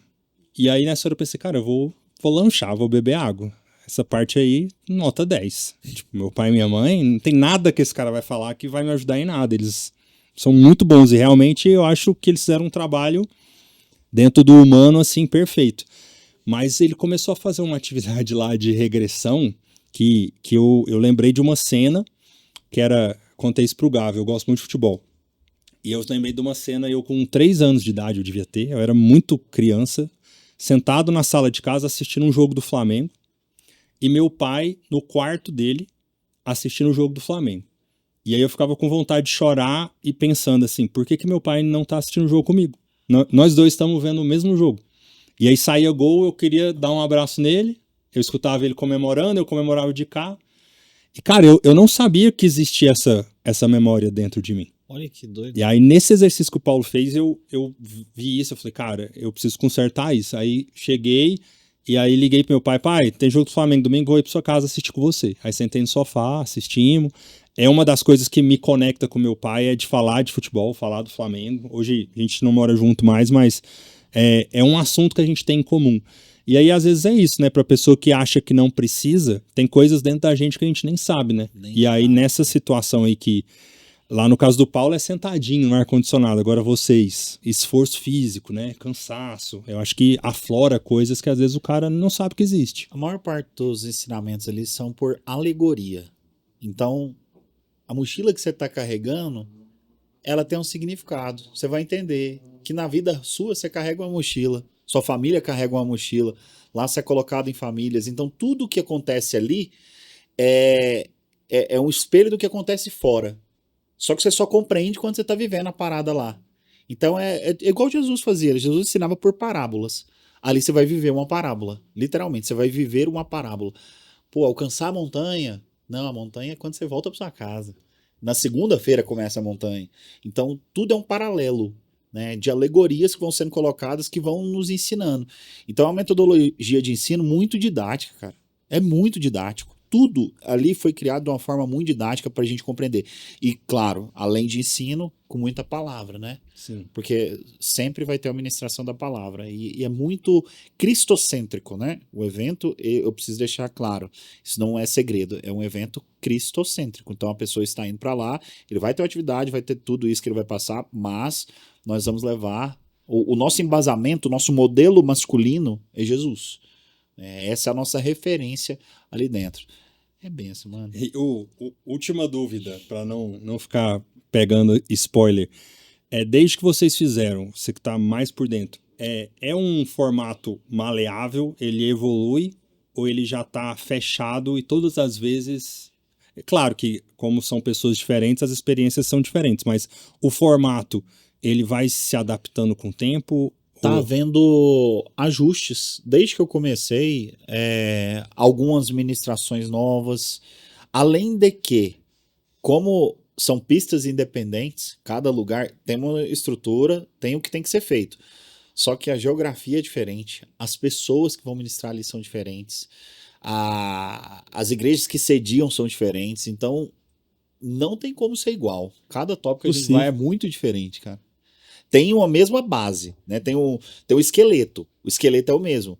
E aí nessa hora eu pensei, cara, eu vou lanchar, vou beber água. essa parte aí, nota 10. Tipo, meu pai e minha mãe, não tem nada que esse cara vai falar que vai me ajudar em nada. Eles são muito bons e realmente eu acho que eles fizeram um trabalho dentro do humano, assim, perfeito. Mas ele começou a fazer uma atividade lá de regressão que eu lembrei de uma cena que era... Contei isso pro Gávea, eu gosto muito de futebol. E eu lembrei de uma cena, eu com 3 anos de idade eu devia ter, eu era muito criança, sentado na sala de casa assistindo um jogo do Flamengo, e meu pai no quarto dele assistindo o jogo do Flamengo. E aí eu ficava com vontade de chorar e pensando assim, por que meu pai não tá assistindo o jogo comigo? Nós dois estamos vendo o mesmo jogo. E aí saía gol, eu queria dar um abraço nele, eu escutava ele comemorando, eu comemorava de cá. E cara, eu não sabia que existia essa memória dentro de mim. Olha que doido. E aí, nesse exercício que o Paulo fez, eu vi isso, eu falei, cara, eu preciso consertar isso. Aí cheguei, e aí liguei pro meu pai, tem jogo do Flamengo domingo, vou ir pra sua casa assistir com você. Aí sentei no sofá, assistimos. É uma das coisas que me conecta com meu pai, é de falar de futebol, falar do Flamengo. Hoje a gente não mora junto mais, mas é um assunto que a gente tem em comum. E aí, às vezes, é isso, né? Pra pessoa que acha que não precisa, tem coisas dentro da gente que a gente nem sabe, né? E aí, nessa situação aí que... Lá no caso do Paulo é sentadinho no ar-condicionado. Agora vocês, esforço físico, né? Cansaço. Eu acho que aflora coisas que às vezes o cara não sabe que existe. A maior parte dos ensinamentos ali são por alegoria. Então, a mochila que você está carregando, ela tem um significado. Você vai entender que na vida sua você carrega uma mochila, sua família carrega uma mochila, lá você é colocado em famílias. Então, tudo que acontece ali é um espelho do que acontece fora. Só que você só compreende quando você está vivendo a parada lá. Então é igual Jesus fazia. Jesus ensinava por parábolas. Ali você vai viver uma parábola. Literalmente, você vai viver uma parábola. Pô, alcançar a montanha? Não, a montanha é quando você volta para sua casa. Na segunda-feira começa a montanha. Então tudo é um paralelo, né, de alegorias que vão sendo colocadas que vão nos ensinando. Então é uma metodologia de ensino muito didática, cara. É muito didático. Tudo ali foi criado de uma forma muito didática para a gente compreender. E, claro, além de ensino, com muita palavra, né? Sim. Porque sempre vai ter a ministração da palavra. E é muito cristocêntrico, né? O evento, eu preciso deixar claro, isso não é segredo, é um evento cristocêntrico. Então a pessoa está indo para lá, ele vai ter uma atividade, vai ter tudo isso que ele vai passar, mas nós vamos levar... O nosso embasamento, o nosso modelo masculino é Jesus. Essa é a nossa referência ali dentro. É benção, mano. E última dúvida, para não ficar pegando spoiler. Desde que vocês fizeram, você que tá mais por dentro, é um formato maleável, ele evolui, ou ele já tá fechado e todas as vezes... É claro que, como são pessoas diferentes, as experiências são diferentes, mas o formato, ele vai se adaptando com o tempo... Tá havendo ajustes. Desde que eu comecei, algumas ministrações novas. Além de que, como são pistas independentes, cada lugar tem uma estrutura, tem o que tem que ser feito. Só que a geografia é diferente, as pessoas que vão ministrar ali são diferentes, as igrejas que sediam são diferentes, então não tem como ser igual. Cada tópico que a gente vai é muito diferente, cara. Tem uma mesma base, né? Tem um esqueleto. O esqueleto é o mesmo.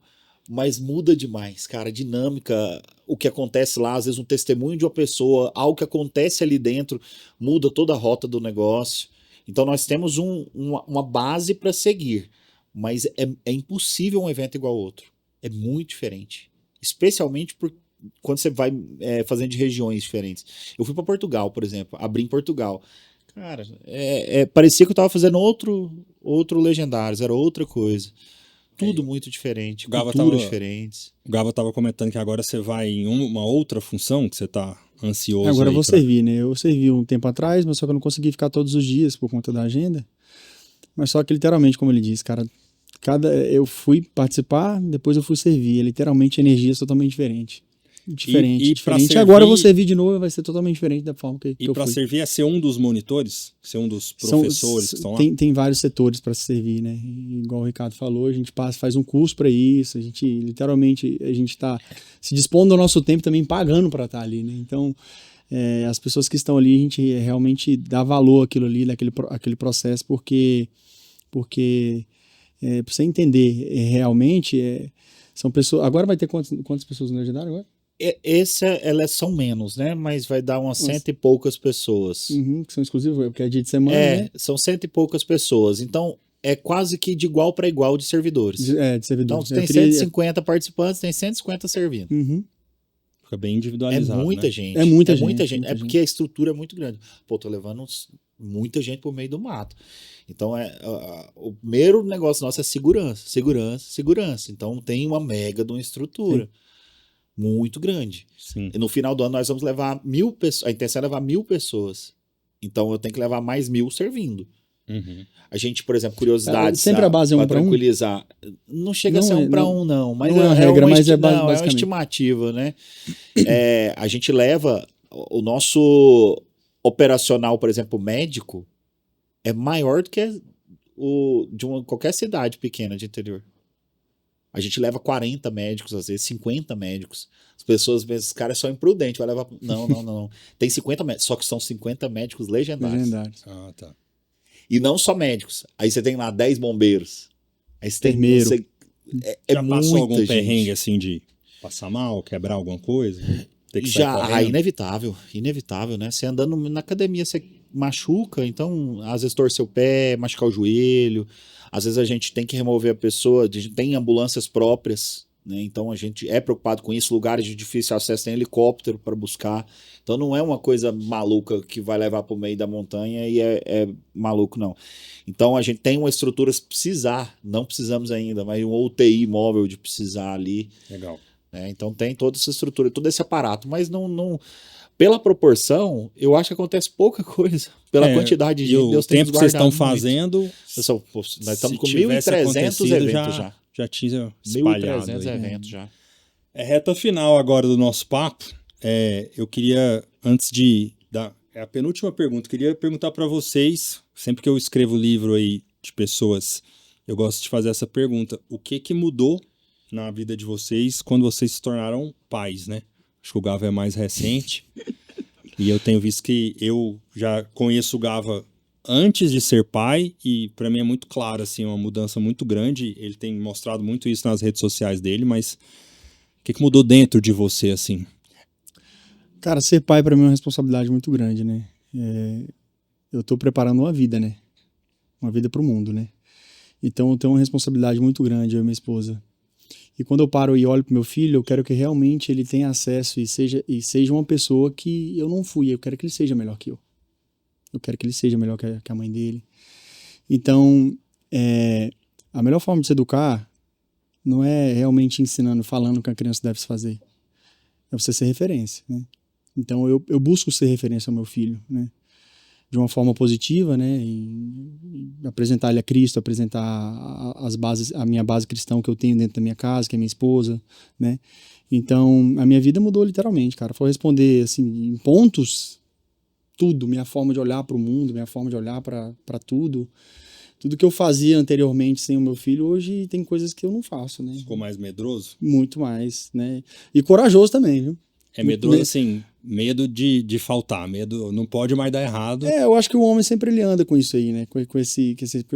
Mas muda demais, cara. A dinâmica, o que acontece lá, às vezes um testemunho de uma pessoa, algo que acontece ali dentro, muda toda a rota do negócio. Então nós temos uma base para seguir. Mas é impossível um evento igual ao outro. É muito diferente. Especialmente quando você vai fazendo de regiões diferentes. Eu fui para Portugal, por exemplo. Abri em Portugal. Cara, parecia que eu tava fazendo outro Legendários, era outra coisa. Tudo muito diferente, culturas diferentes. O Gava tava comentando que agora você vai em uma outra função, que você tá ansioso. Agora eu vou servir, né? Eu servi um tempo atrás, mas só que eu não consegui ficar todos os dias por conta da agenda. Mas só que literalmente, como ele disse, cara, eu fui participar, depois eu fui servir. Literalmente, energias totalmente diferentes. Diferente. Servir, agora eu vou servir de novo, vai ser totalmente diferente da forma que eu fui. E para servir é ser um dos monitores? Ser um dos professores que estão lá? Tem vários setores para servir, né? Igual o Ricardo falou, a gente faz um curso para isso, a gente está se dispondo ao nosso tempo também pagando para estar ali, né? Então, as pessoas que estão ali, a gente realmente dá valor àquilo ali, aquele processo, porque para você entender realmente, são pessoas... Agora vai ter quantas pessoas no Legendário agora? Elas são menos, né? Mas vai dar umas Nossa. 100 e poucas pessoas. Uhum, que são exclusivos, porque é dia de semana, né? São 100 e poucas pessoas. Então, é quase que de igual para igual de servidores. De Então, servidores. você tem 150 participantes, tem 150 servindo. Uhum. Fica bem É individualizado, muita né? gente. É muita muita gente, gente. muita É porque a estrutura é muito grande. Pô, tô levando muita gente pro meio do mato. Então, o primeiro negócio nosso é segurança, segurança, segurança. Então, tem uma mega de uma estrutura muito grande. Sim. E no final do ano, nós vamos levar 1.000 pessoas. A intenção é levar 1.000 pessoas. Então, eu tenho que levar mais 1.000 servindo. Uhum. A gente, por exemplo, curiosidade, sempre a base é 1 para 1? tranquilizar. Não chega a ser Não, 1 para não, 1, não. Mas não é uma regra, mas é não, é uma basicamente. estimativa, né? A gente leva o nosso operacional, por exemplo, médico, é maior do que qualquer cidade pequena de interior. A gente leva 40 médicos, às vezes 50 médicos. As pessoas pensam, esse cara é só imprudente, vai levar. Não. Tem 50 médicos, só que são 50 médicos legendários. Ah, tá. E não só médicos. Aí você tem lá 10 bombeiros. Aí você tem. Enfermeiro. Já passou algum muita perrengue gente. assim de passar mal, quebrar alguma coisa? Ter que sair Já, correndo? inevitável, né? Você andando na academia, você machuca, então às vezes torcer o pé, machucar o joelho, às vezes a gente tem que remover a pessoa, a gente tem ambulâncias próprias, né? Então a gente é preocupado com isso, lugares de difícil acesso tem helicóptero para buscar, então não é uma coisa maluca que vai levar para o meio da montanha e é maluco, não. Então a gente tem uma estrutura se precisar, não precisamos ainda, mas um UTI móvel de precisar ali. Legal. Então tem toda essa estrutura, todo esse aparato, mas não pela proporção, eu acho que acontece pouca coisa. Pela quantidade de e gente, o Deus tem tempo que vocês estão nos guardado muito. fazendo, Nós estamos com se tivesse 1.300 acontecido, eventos já. já tinha espalhado. 1.300 aí. eventos já. É reta final agora do nosso papo. Eu queria, antes de dar a penúltima pergunta, queria perguntar para vocês, sempre que eu escrevo livro aí de pessoas, eu gosto de fazer essa pergunta: o que mudou na vida de vocês quando vocês se tornaram pais, né? Acho que o Gava é mais recente. E eu tenho visto que eu já conheço o Gava antes de ser pai e para mim é muito claro, assim, uma mudança muito grande. Ele tem mostrado muito isso nas redes sociais dele, mas o que mudou dentro de você, assim? Cara, ser pai para mim é uma responsabilidade muito grande, né? Eu tô preparando uma vida, né? Uma vida pro mundo, né? Então eu tenho uma responsabilidade muito grande, eu e minha esposa. E quando eu paro e olho pro meu filho, eu quero que realmente ele tenha acesso e seja uma pessoa que eu não fui. Eu quero que ele seja melhor que eu. Eu quero que ele seja melhor que a mãe dele. Então, a melhor forma de se educar não é realmente ensinando, falando o que a criança deve se fazer. É você ser referência, né? Então, eu busco ser referência ao meu filho, né? De uma forma positiva, né? E apresentar ele a Cristo, apresentar a minha base cristã que eu tenho dentro da minha casa, que é minha esposa, né? Então, a minha vida mudou literalmente, cara. Foi responder, assim, em pontos, tudo. Minha forma de olhar para o mundo, minha forma de olhar para tudo. Tudo que eu fazia anteriormente sem o meu filho, hoje tem coisas que eu não faço, né? Ficou mais medroso? Muito mais, né? E corajoso também, viu? É medroso, assim, medo de faltar, medo, não pode mais dar errado. Eu acho que o homem sempre ele anda com isso aí, né?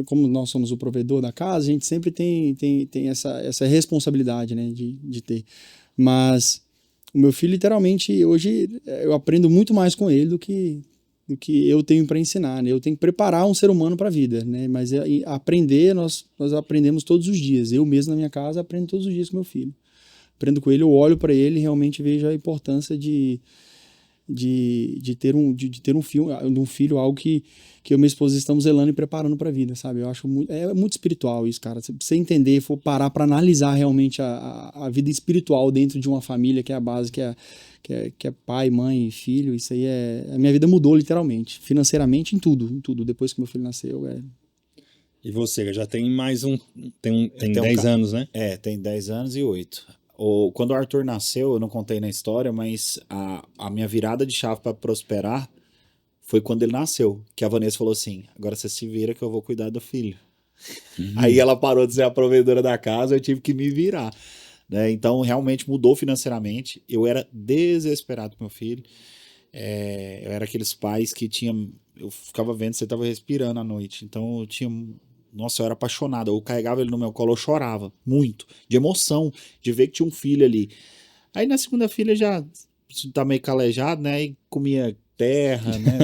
Como nós somos o provedor da casa, a gente sempre tem essa responsabilidade, né? De ter. Mas o meu filho, literalmente, hoje eu aprendo muito mais com ele do que eu tenho para ensinar, né? Eu tenho que preparar um ser humano para a vida, né? Mas aprender, nós aprendemos todos os dias. Eu mesmo na minha casa aprendo todos os dias com meu filho. Aprendo com ele, eu olho para ele e realmente vejo a importância de ter um filho, algo que eu e minha esposa estamos zelando e preparando para a vida, sabe? Eu acho muito espiritual isso, cara. Se você entender, for parar para analisar realmente a vida espiritual dentro de uma família, que é a base, que é pai, mãe, filho, isso aí a minha vida mudou literalmente, financeiramente, em tudo, depois que meu filho nasceu. E você, já tem tem 10 anos, né? Tem 10 anos e 8. Quando o Arthur nasceu, eu não contei na história, mas a minha virada de chave para prosperar foi quando ele nasceu. Que a Vanessa falou assim: agora você se vira que eu vou cuidar do filho. Aí ela parou de ser a provedora da casa, eu tive que me virar. Né? Então, realmente mudou financeiramente. Eu era desesperado com meu filho. Eu era aqueles pais que eu ficava vendo se você estava respirando à noite. Então, nossa, eu era apaixonado. Eu carregava ele no meu colo, eu chorava muito, de emoção, de ver que tinha um filho ali. Aí na segunda filha já tá meio calejado, né? E comia terra, né?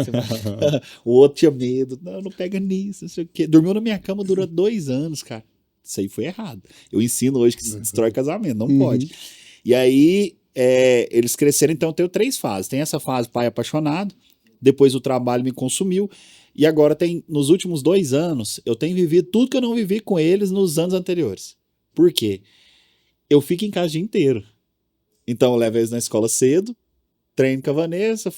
O outro tinha medo. Não pega nisso, não sei o quê. Dormiu na minha cama durante 2 anos, cara. Isso aí foi errado. Eu ensino hoje que isso destrói casamento, não pode. E aí, eles cresceram, então eu tenho 3 fases. Tem essa fase pai apaixonado, depois o trabalho me consumiu, e agora nos últimos 2 anos, eu tenho vivido tudo que eu não vivi com eles nos anos anteriores. Por quê? Eu fico em casa o dia inteiro. Então eu levo eles na escola cedo, treino com a Vanessa,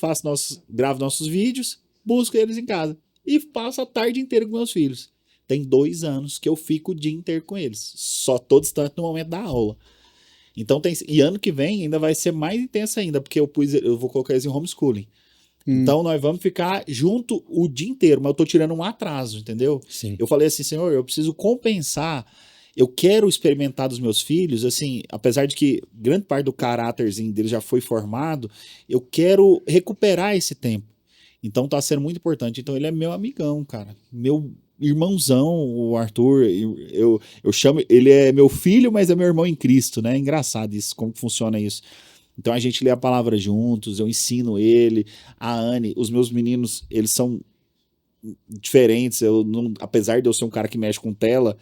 gravo nossos vídeos, busco eles em casa. E passo a tarde inteira com meus filhos. Tem 2 anos que eu fico o dia inteiro com eles. Só tô distante no momento da aula. Então e ano que vem ainda vai ser mais intenso ainda, porque eu vou colocar eles em homeschooling. Então nós vamos ficar junto o dia inteiro, mas eu tô tirando um atraso, entendeu? Sim. Eu falei assim, Senhor, eu preciso compensar. Eu quero experimentar dos meus filhos, assim, apesar de que grande parte do caráterzinho dele já foi formado, eu quero recuperar esse tempo. Então tá sendo muito importante. Então ele é meu amigão, cara. Meu irmãozão, o Arthur. Eu chamo. Ele é meu filho, mas é meu irmão em Cristo, né? É engraçado isso, como funciona isso. Então a gente lê a palavra juntos, eu ensino ele, a Anne, os meus meninos, eles são diferentes. Apesar de eu ser um cara que mexe com tela,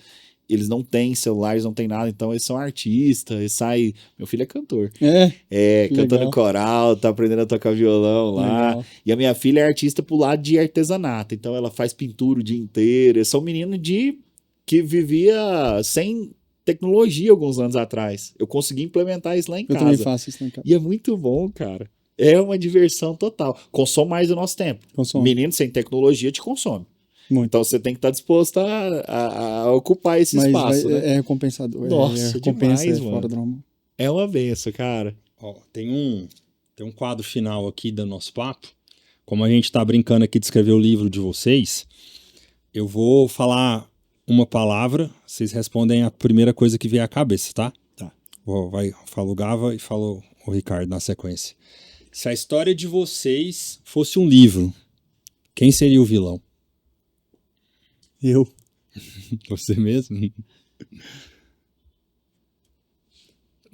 eles não têm celulares, não têm nada, então eles são artistas, eles saem... Meu filho é cantor. Cantando em coral, tá aprendendo a tocar violão lá. Legal. E a minha filha é artista pro lado de artesanato, então ela faz pintura o dia inteiro. Eles são meninos que vivia sem tecnologia alguns anos atrás. Eu consegui implementar isso lá em casa. Eu também faço isso lá em casa. E é muito bom, cara. É uma diversão total. Consome mais do nosso tempo. Menino sem tecnologia te consome. Muito. Então você tem que estar disposto a ocupar esse espaço. Né? É recompensador. Nossa, recompensa demais, fora do normal. É uma benção, cara. Ó, tem um quadro final aqui do nosso papo. Como a gente tá brincando aqui de escrever o livro de vocês, eu vou falar uma palavra, vocês respondem a primeira coisa que vier à cabeça, tá? Tá. Fala o Gava e fala o Ricardo na sequência. Se a história de vocês fosse um livro, quem seria o vilão? Eu. Você mesmo?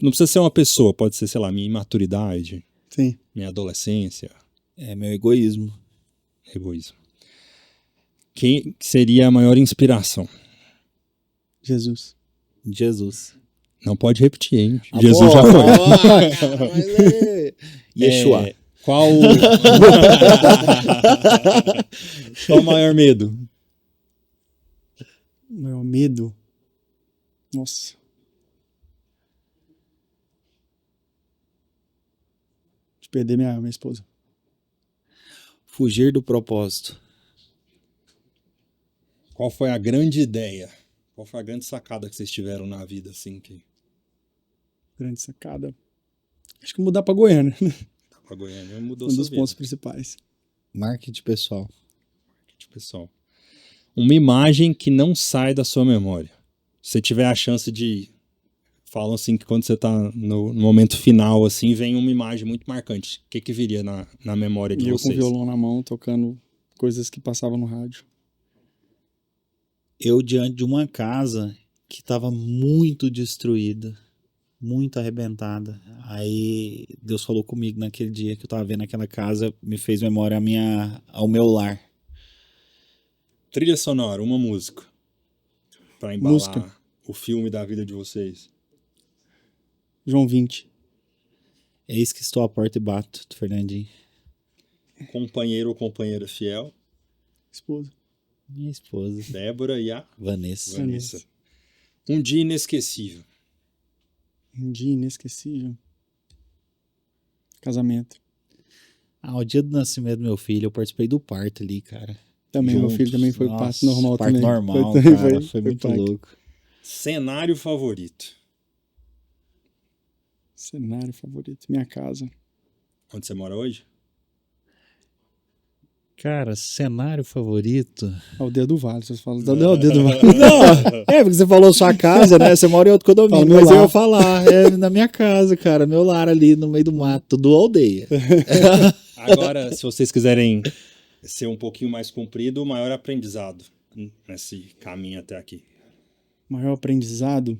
Não precisa ser uma pessoa, pode ser, sei lá, minha imaturidade. Sim. Minha adolescência. Meu egoísmo. Egoísmo. Quem seria a maior inspiração? Jesus. Não pode repetir, hein? Jesus já foi. Yeshua. Qual o maior medo? Maior medo? Nossa. De perder minha esposa. Fugir do propósito. Qual foi a grande ideia? Qual foi a grande sacada que vocês tiveram na vida, assim? Grande sacada. Acho que mudar pra Goiânia. Pra Goiânia mudou um dos pontos principais. Marketing pessoal. Uma imagem que não sai da sua memória. Se você tiver a chance de... Falam assim que quando você tá no momento final, assim, vem uma imagem muito marcante. O que viria na memória de vocês? Eu com o violão na mão, tocando coisas que passavam no rádio. Eu diante de uma casa que estava muito destruída, muito arrebentada. Aí Deus falou comigo naquele dia que eu estava vendo aquela casa, me fez memória ao meu lar. Trilha sonora, uma música. Pra embalar o filme da vida de vocês. João 20. Eis que estou à porta e bato, do Fernandinho. Companheiro ou companheira fiel. Esposa. Minha esposa. Débora e a Vanessa. Um dia inesquecível. Um dia inesquecível. Casamento. O dia do nascimento do meu filho, eu participei do parto ali, cara. Também, juntos. Meu filho também foi parto normal parto também. Normal, cara. Foi muito louco. Cenário favorito. Cenário favorito. Minha casa. Onde você mora hoje? Cara, cenário favorito. Aldeia do Vale, vocês falam. Aldeia do Vale. Não, porque você falou sua casa, né? Você mora em outro condomínio, mas eu ia falar. É na minha casa, cara. Meu lar ali no meio do mato, do aldeia. Agora, se vocês quiserem ser um pouquinho mais comprido, o maior aprendizado nesse caminho até aqui. Maior aprendizado?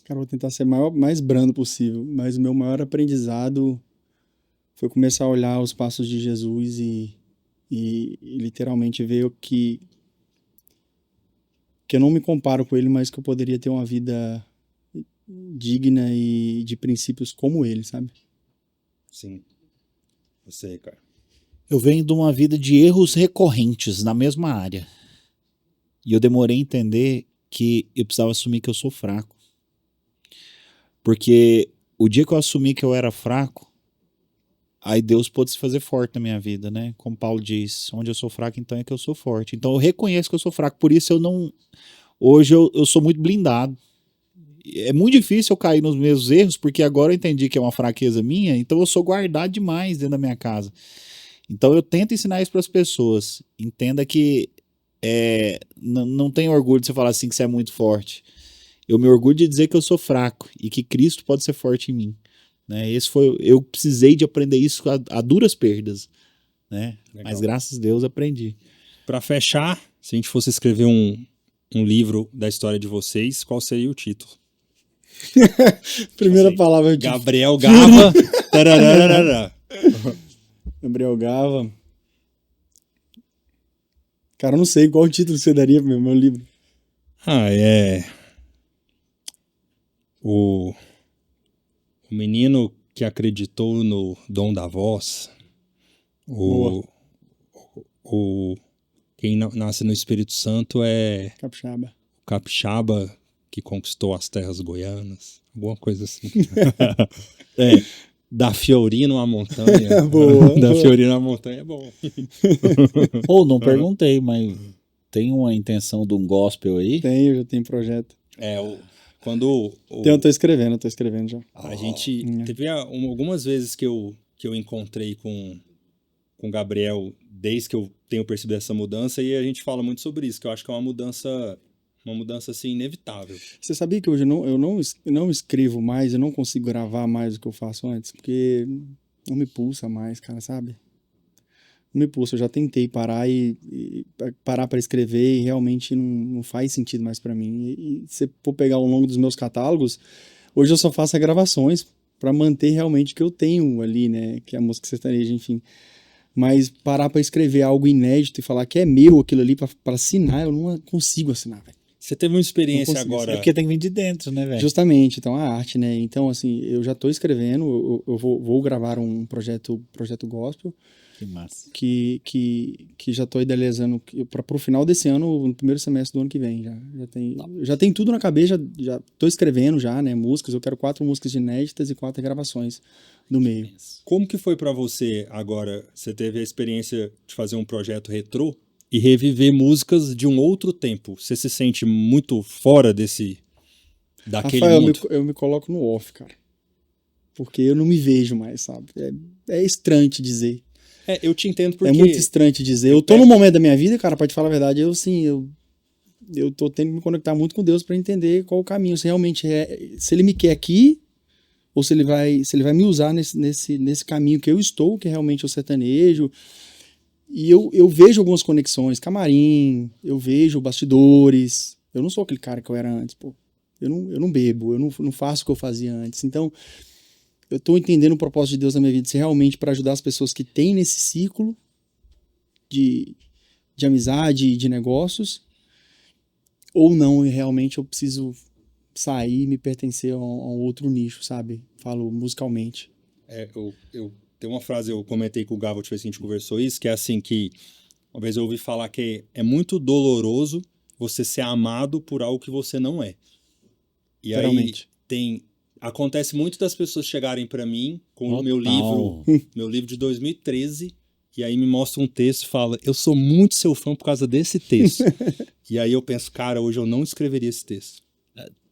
Cara, vou tentar ser mais brando possível, mas o meu maior aprendizado foi começar a olhar os passos de Jesus e literalmente ver que eu não me comparo com ele, mas que eu poderia ter uma vida digna e de princípios como ele, sabe? Sim. Você, cara. Eu venho de uma vida de erros recorrentes na mesma área. E eu demorei a entender que eu precisava assumir que eu sou fraco. Porque o dia que eu assumi que eu era fraco, aí Deus pôde se fazer forte na minha vida, né? Como Paulo diz, onde eu sou fraco, então é que eu sou forte. Então eu reconheço que eu sou fraco, por isso eu não... Hoje eu sou muito blindado. É muito difícil eu cair nos meus erros, porque agora eu entendi que é uma fraqueza minha, então eu sou guardado demais dentro da minha casa. Então eu tento ensinar isso para as pessoas. Entenda que não tem orgulho de você falar assim que você é muito forte. Eu me orgulho de dizer que eu sou fraco e que Cristo pode ser forte em mim. Né? Eu precisei de aprender isso a duras perdas. Né? Mas graças a Deus aprendi. Para fechar, se a gente fosse escrever um livro da história de vocês, qual seria o título? Primeira palavra de Gabriel Gava. Tarararara. Gabriel Gava. Cara, eu não sei qual título você daria pro meu livro. O menino que acreditou no dom da voz. Quem nasce no Espírito Santo é Capixaba. o capixaba que conquistou as terras goianas. Alguma coisa assim. Da Fiorino à montanha. Boa. Da Fiorino à montanha é bom. Ou não perguntei, mas tem uma intenção de um gospel aí? Tem, eu já tenho projeto. Eu tô escrevendo já. A gente teve algumas vezes que eu encontrei com o Gabriel, desde que eu tenho percebido essa mudança, e a gente fala muito sobre isso, que eu acho que é uma mudança assim, inevitável. Você sabia que hoje eu não escrevo mais, eu não consigo gravar mais do que eu faço antes, porque não me pulsa mais, cara, sabe? Não me pulsa, eu já tentei parar parar para escrever e realmente não faz sentido mais para mim. E se for pegar ao longo dos meus catálogos, hoje eu só faço gravações para manter realmente o que eu tenho ali, né, que é a música sertaneja, enfim. Mas parar para escrever algo inédito e falar que é meu aquilo ali para assinar, eu não consigo assinar, velho. Você teve uma experiência agora... É porque tem que vir de dentro, né, velho? Justamente, então a arte, né? Então, assim, eu já tô escrevendo, eu vou gravar um projeto gospel. Que massa. Que já tô idealizando pro final desse ano, no primeiro semestre do ano que vem. Já tem tudo na cabeça, já tô escrevendo já, né? Músicas, eu quero 4 músicas inéditas e 4 gravações no meio. Como que foi para você agora? Você teve a experiência de fazer um projeto retrô e reviver músicas de um outro tempo. Você se sente muito fora daquele Rafael, mundo? eu me coloco no off, cara. Porque eu não me vejo mais, sabe? É estranho te dizer. Eu te entendo porque... É muito estranho te dizer. Eu tô num momento da minha vida, cara, pra te falar a verdade, eu tô tendo que me conectar muito com Deus pra entender qual o caminho. Se realmente se ele me quer aqui, ou se ele vai me usar nesse caminho que eu estou, que é realmente o sertanejo. E eu vejo algumas conexões, camarim, eu vejo bastidores. Eu não sou aquele cara que eu era antes, pô. Eu não bebo, eu não faço o que eu fazia antes. Então, eu tô entendendo o propósito de Deus na minha vida, se realmente para ajudar as pessoas que têm nesse ciclo de amizade e de negócios, ou não, e realmente eu preciso sair e me pertencer a um outro nicho, sabe? Falo musicalmente. Eu tenho uma frase, eu comentei com o Gava, a gente conversou isso, que é assim, que uma vez eu ouvi falar que é muito doloroso você ser amado por algo que você não é. E Literalmente. aí acontece muito das pessoas chegarem para mim com o meu livro de 2013, e aí me mostra um texto e fala, eu sou muito seu fã por causa desse texto. E aí eu penso, cara, hoje eu não escreveria esse texto.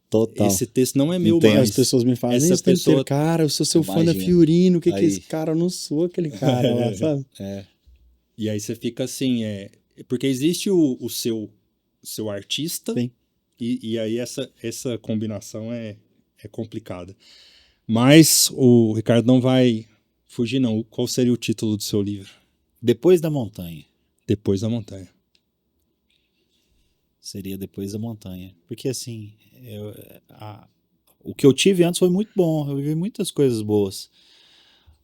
Total. Esse texto não é meu mais. As pessoas me fazem isso, pessoa... cara, eu sou seu fã da Fiorino, o que é esse cara? Eu não sou aquele cara lá, sabe? E aí você fica assim, porque existe o seu artista, e aí essa combinação é complicada. Mas o Ricardo não vai fugir, não. Qual seria o título do seu livro? Depois da Montanha. Depois da Montanha. Seria Depois da Montanha. Porque assim, O que eu tive antes foi muito bom, eu vivi muitas coisas boas.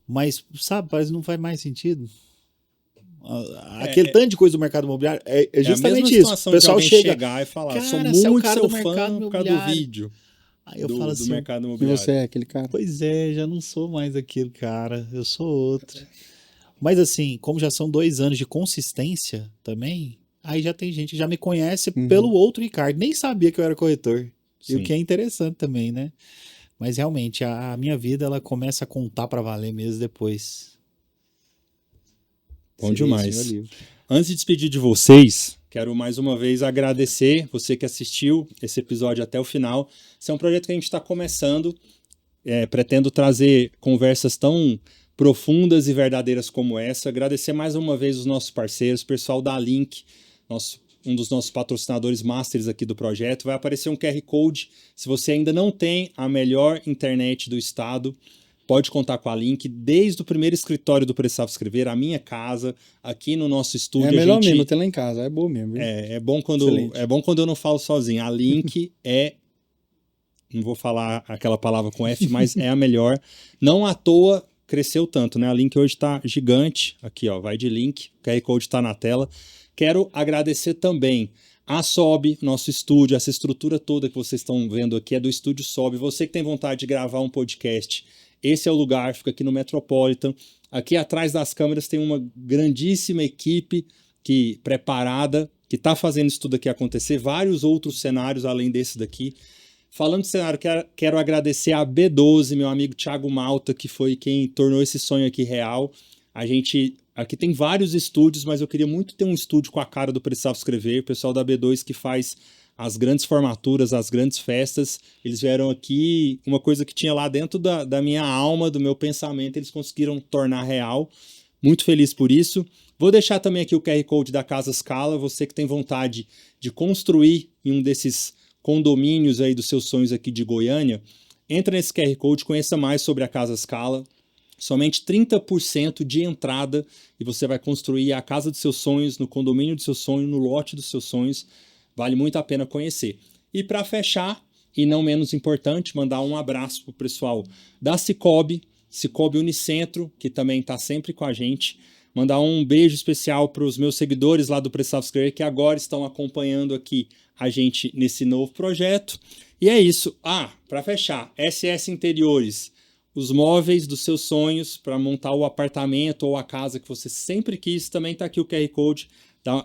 Mas, sabe, parece que não faz mais sentido. Aquele tanto de coisa do mercado imobiliário é justamente isso. O pessoal chegar e falar, sou muito seu fã por causa do vídeo. Aí eu falo assim, do mercado imobiliário. E você é aquele cara? Pois é, já não sou mais aquele cara, eu sou outro. Mas assim, como já são 2 anos de consistência também, aí já tem gente que já me conhece pelo outro Ricardo. Nem sabia que eu era corretor. Sim. E o que é interessante também, né? Mas realmente, a minha vida, ela começa a contar pra valer mesmo depois. Bom demais. Antes de despedir de vocês, quero mais uma vez agradecer você que assistiu esse episódio até o final. Esse é um projeto que a gente está começando. Pretendo trazer conversas tão profundas e verdadeiras como essa. Agradecer mais uma vez os nossos parceiros, o pessoal da Link, um dos nossos patrocinadores masters aqui do projeto. Vai aparecer um QR Code. Se você ainda não tem a melhor internet do estado, pode contar com a Link, desde o primeiro escritório do Precisava Escrever, a minha casa, aqui no nosso estúdio. É melhor mesmo ter lá em casa, é bom mesmo. É bom quando eu não falo sozinho. A Link não vou falar aquela palavra com F, mas é a melhor. Não à toa cresceu tanto, né? A Link hoje está gigante. Aqui, ó, vai de Link, o QR Code está na tela. Quero agradecer também a Sob, nosso estúdio, essa estrutura toda que vocês estão vendo aqui é do estúdio Sob. Você que tem vontade de gravar um podcast, esse é o lugar, fica aqui no Metropolitan. Aqui atrás das câmeras tem uma grandíssima equipe preparada, que está fazendo isso tudo aqui acontecer, vários outros cenários além desse daqui. Falando de cenário, quero agradecer a B12, meu amigo Thiago Malta, que foi quem tornou esse sonho aqui real. A gente aqui tem vários estúdios, mas eu queria muito ter um estúdio com a cara do Precisava Escrever. O pessoal da B2 que faz as grandes formaturas, as grandes festas, eles vieram aqui, uma coisa que tinha lá dentro da minha alma, do meu pensamento, eles conseguiram tornar real. Muito feliz por isso. Vou deixar também aqui o QR Code da Casa Scala, você que tem vontade de construir em um desses condomínios aí dos seus sonhos aqui de Goiânia, entra nesse QR Code, conheça mais sobre a Casa Scala. Somente 30% de entrada e você vai construir a casa dos seus sonhos, no condomínio do seu sonho, no lote dos seus sonhos. Vale muito a pena conhecer. E para fechar, e não menos importante, mandar um abraço para o pessoal da Cicobi Unicentro, que também está sempre com a gente. Mandar um beijo especial para os meus seguidores lá do Precisava Escrever, que agora estão acompanhando aqui a gente nesse novo projeto. E é isso. Para fechar, SS Interiores, os móveis dos seus sonhos para montar o apartamento ou a casa que você sempre quis. Também está aqui o QR Code.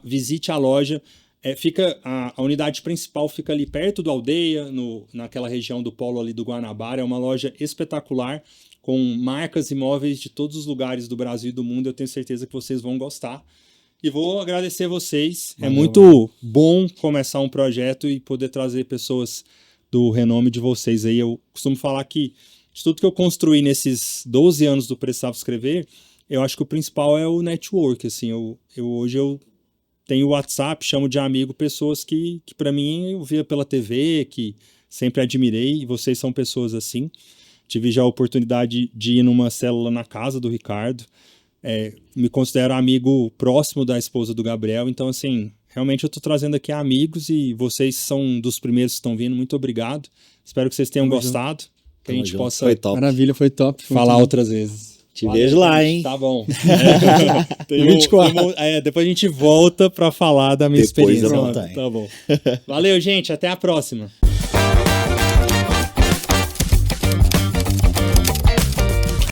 Visite a loja. A unidade principal fica ali perto do Aldeia, naquela região do polo ali do Guanabara. É uma loja espetacular, com marcas e móveis de todos os lugares do Brasil e do mundo. Eu tenho certeza que vocês vão gostar. E vou agradecer vocês. É muito bom começar um projeto e poder trazer pessoas do renome de vocês aí. Eu costumo falar que de tudo que eu construí nesses 12 anos do Precisava Escrever, eu acho que o principal é o network. Assim, hoje eu tenho o WhatsApp, chamo de amigo pessoas que para mim eu via pela TV, que sempre admirei, e vocês são pessoas assim. Tive já a oportunidade de ir numa célula na casa do Ricardo. Me considero amigo próximo da esposa do Gabriel, então assim, realmente eu estou trazendo aqui amigos e vocês são dos primeiros que estão vindo. Muito obrigado. Espero que vocês tenham gostado. Que a gente possa foi top. Maravilha, foi top. Falar outras vezes. Te vejo lá, hein? Tá bom. 24. Depois a gente volta para falar da minha experiência. Tá bom. Valeu, gente. Até a próxima.